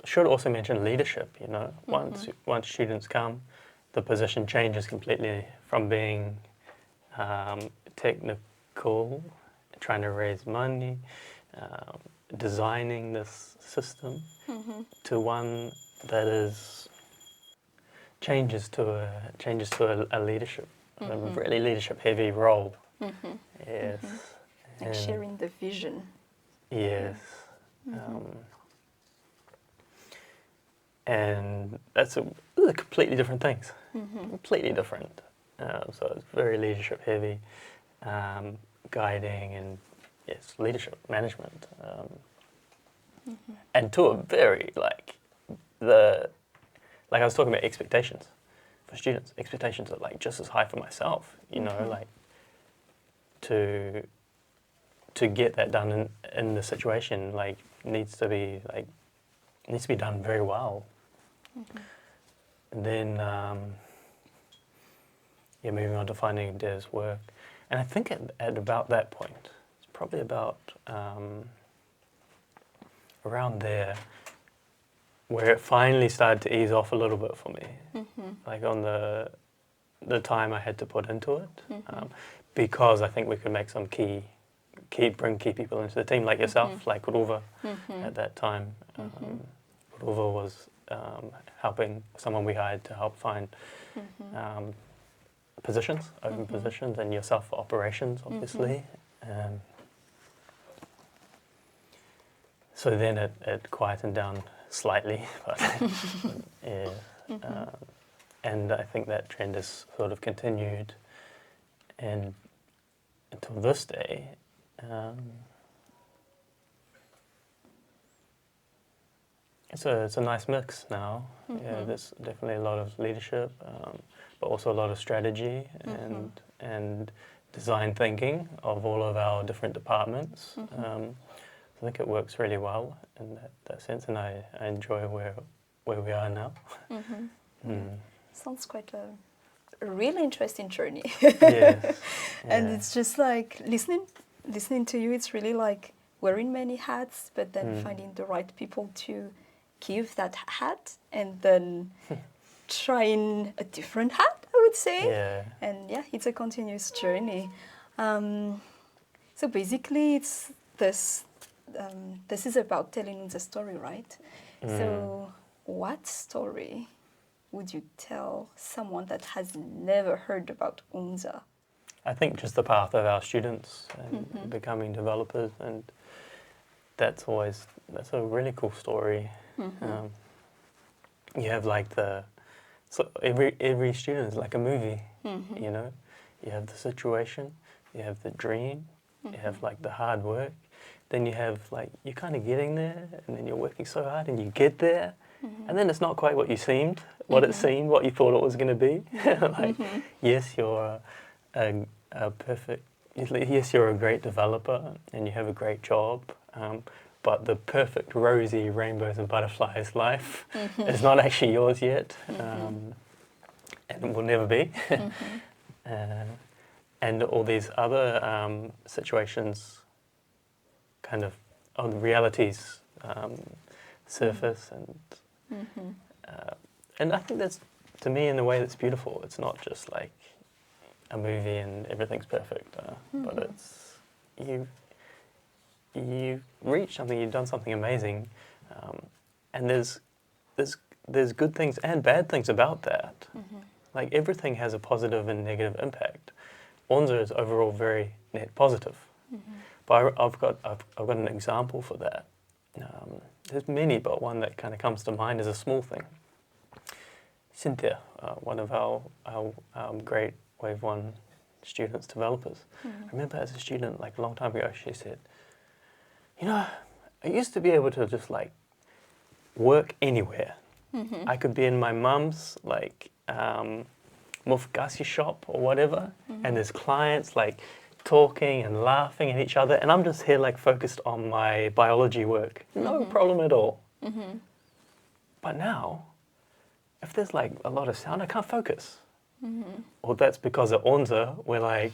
Should also mention leadership. Once students come, the position changes completely from being technical, trying to raise money, designing this system, to one that changes to a leadership, a really leadership heavy role. Yes. Like sharing the vision. Yes. And that's completely different things. Completely different. So it's very leadership heavy, guiding and leadership management. And to a very I was talking about expectations for students. Expectations are like just as high for myself. To get that done in the situation needs to be done very well. And then moving on to finding Dev's work, and I think at about that point, it's probably about around there where it finally started to ease off a little bit for me, like on the time I had to put into it, because I think we could make some bring key people into the team, like yourself, like Rova at that time. Rova was helping someone we hired to help find positions, open positions, and yourself for operations, obviously. So then it quietened down slightly, but yeah. And I think that trend has sort of continued, and until this day. It's a nice mix now. Yeah, there's definitely a lot of leadership, but also a lot of strategy and design thinking of all of our different departments. I think it works really well in that sense, and I enjoy where we are now. Sounds quite a really interesting journey. Yes. And it's just like listening to you, it's really like wearing many hats, but then finding the right people to give that hat, and then trying a different hat, I would say. Yeah. And it's a continuous journey. So basically, it's this. This is about telling the story, right? So, what story would you tell someone that has never heard about Onja? I think just the path of our students and becoming developers, and that's a really cool story. You have every student is like a movie. You have the situation, you have the dream, you have the hard work, then you have you're kind of getting there, and then you're working so hard and you get there, and then it's not quite what you seemed, what you thought it was going to be. Yes, you're a perfect. Yes, you're a great developer and you have a great job, but the perfect rosy rainbows and butterflies life is not actually yours yet, and it will never be. And all these other situations kind of on the realities surface, and I think that's, to me, in a way that's beautiful. It's not just like a movie and everything's perfect, but it's you've reached something, you've done something amazing, and there's good things and bad things about that. Like everything has a positive and negative impact. Onja is overall very net positive, but I've got an example for that. There's many, but one that kind of comes to mind is a small thing. Cynthia, one of our great Wave 1 students, developers. I remember as a student, a long time ago, she said, I used to be able to just work anywhere. I could be in my mum's mufgasi shop or whatever, and there's clients talking and laughing at each other, and I'm just here focused on my biology work. No problem at all. But now, if there's a lot of sound, I can't focus. Well, that's because at Onja we're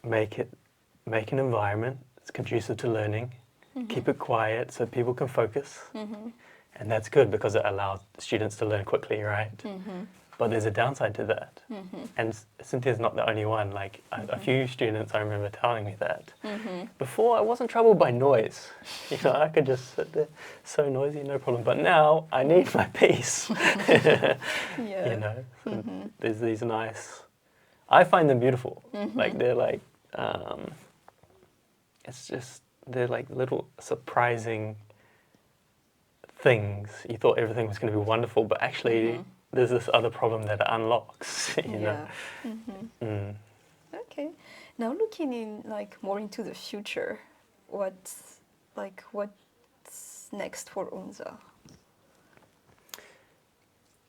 make an environment that's conducive to learning, keep it quiet so people can focus. And that's good because it allows students to learn quickly, right? But there's a downside to that. And Cynthia's not the only one. Like a few students, I remember telling me that. Before, I wasn't troubled by noise. You know, I could just sit there, so noisy, no problem. But now, I need my peace. Yeah. You know, so there's these nice. I find them beautiful. Like they're like, it's just they're like little surprising things. You thought everything was going to be wonderful, but actually. There's this other problem that it unlocks, you know. Okay. Now looking in like more into the future, what's next for Onja?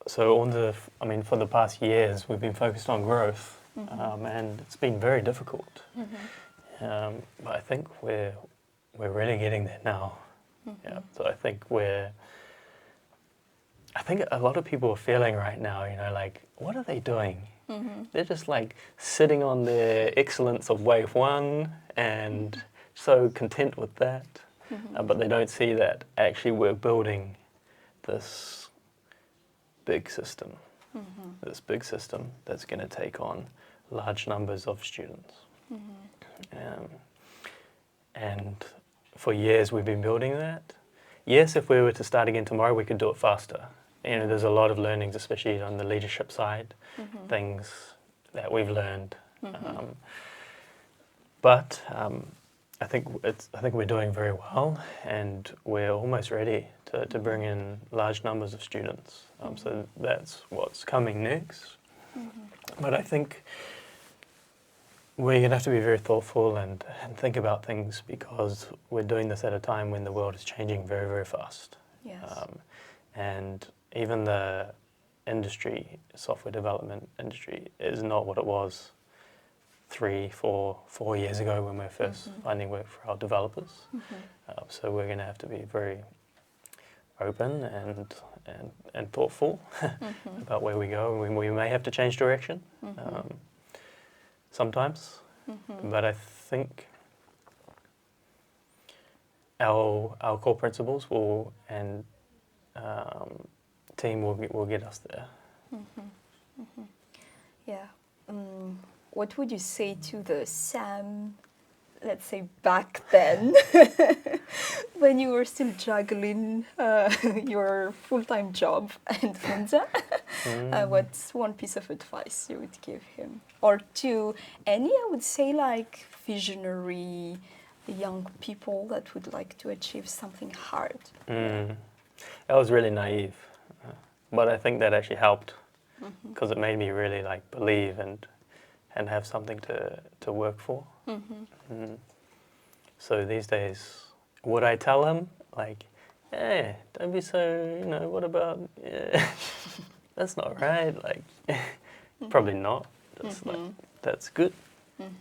So Onja, I mean, for the past years, we've been focused on growth, and it's been very difficult. But I think we're really getting there now. Yeah. So I think a lot of people are feeling right now, you know, like, what are they doing? They're just like sitting on their excellence of wave one and so content with that. But they don't see that actually we're building this big system, that's going to take on large numbers of students. And for years we've been building that. Yes, if we were to start again tomorrow, we could do it faster. You know, there's a lot of learnings, especially on the leadership side, things that we've learned. But I think we're doing very well, and we're almost ready to bring in large numbers of students. So that's what's coming next. But I think we're going to have to be very thoughtful and think about things because we're doing this at a time when the world is changing very, very fast. Yes. And even the industry, software development industry, is not what it was 4 years ago when we were first finding work for our developers. So we're going to have to be very open and thoughtful about where we go. We may have to change direction sometimes, but I think our core principles and team will get us there. Yeah. What would you say to the Sam, let's say back then, when you were still juggling your full-time job and Onja? What's one piece of advice you would give him? Or to any, I would say, like visionary young people that would like to achieve something hard? I was really naive, but I think that actually helped because it made me really like believe and have something to work for. So these days, would I tell him like, hey, don't be so, you know, what about, that's not right, like, probably not. That's like, that's good.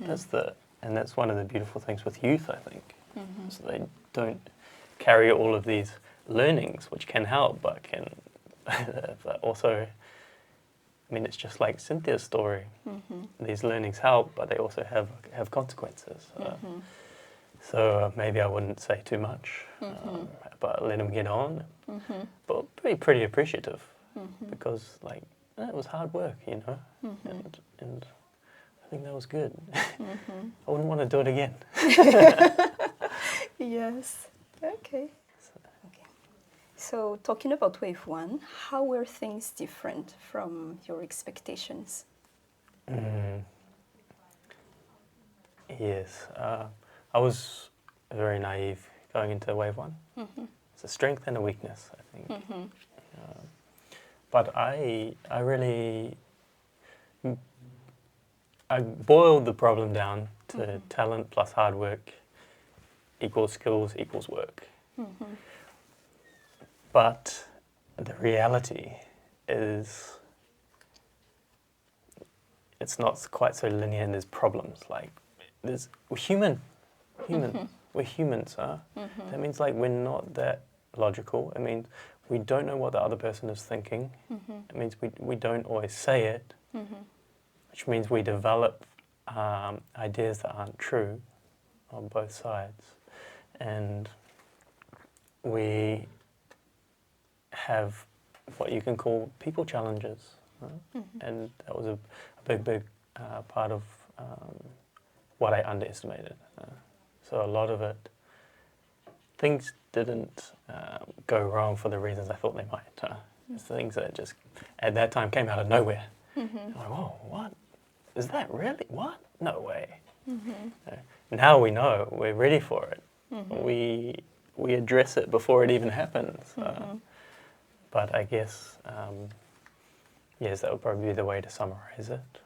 That's one of the beautiful things with youth, I think. So they don't carry all of these learnings, which can help, but but also, I mean, it's just like Cynthia's story. These learnings help, but they also have consequences. So maybe I wouldn't say too much, but let him get on. But be pretty appreciative because, like, it was hard work, you know, and I think that was good. I wouldn't want to do it again. Yes. Okay. So talking about wave one, how were things different from your expectations? Yes, I was very naive going into wave one. It's a strength and a weakness, I think. But I really, I boiled the problem down to talent plus hard work equals skills equals work. But the reality is it's not quite so linear and there's problems. Like, we're human. We're humans, huh? That means like we're not that logical. It means we don't know what the other person is thinking. It means we don't always say it, which means we develop ideas that aren't true on both sides. And we have what you can call people challenges, right? And that was a big part of what I underestimated. So a lot of it, things didn't go wrong for the reasons I thought they might. It's things that just at that time came out of nowhere. I'm like, whoa, what? Is that really? What? No way. Now we know, we're ready for it. We address it before it even happens. But I guess, yes, that would probably be the way to summarize it.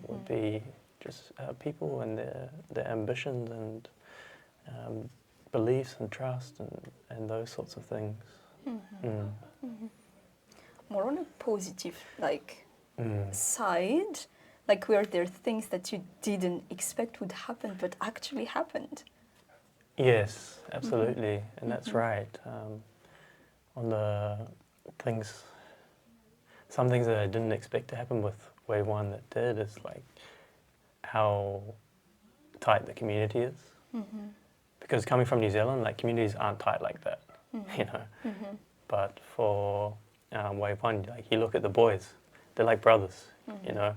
Would be just people and their ambitions and beliefs and trust and those sorts of things. More on a positive side, like were there things that you didn't expect would happen but actually happened? Yes, absolutely, and that's right. On the things, some things that I didn't expect to happen with Wave 1 that did is like how tight the community is. Because coming from New Zealand, like communities aren't tight like that, you know. But for Wave 1, like you look at the boys, they're like brothers, you know.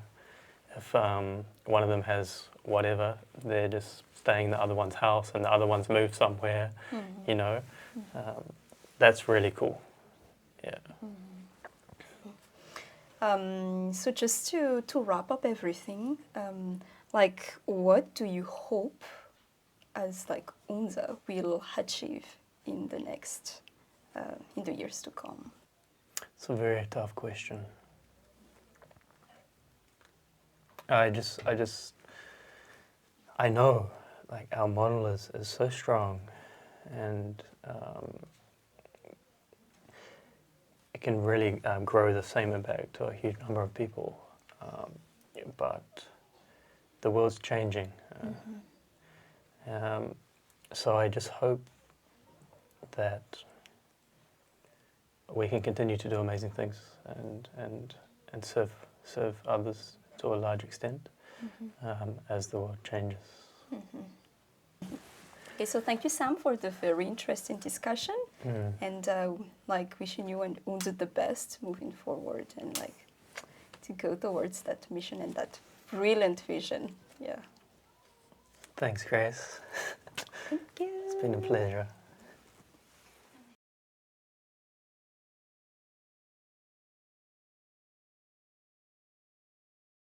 If one of them has whatever, they're just staying in the other one's house and the other one's moved somewhere, you know. That's really cool. Yeah. So just to wrap up everything, like what do you hope as like Onja will achieve in the next, in the years to come? It's a very tough question. I know, like our model is so strong, and it can really grow the same impact to a huge number of people. But the world's changing, so I just hope that we can continue to do amazing things and serve others to a large extent as the world changes. Okay, so thank you, Sam, for the very interesting discussion, and like wishing you and Onja the best moving forward, and like to go towards that mission and that brilliant vision. Yeah. Thanks, Grace. Thank you. It's been a pleasure.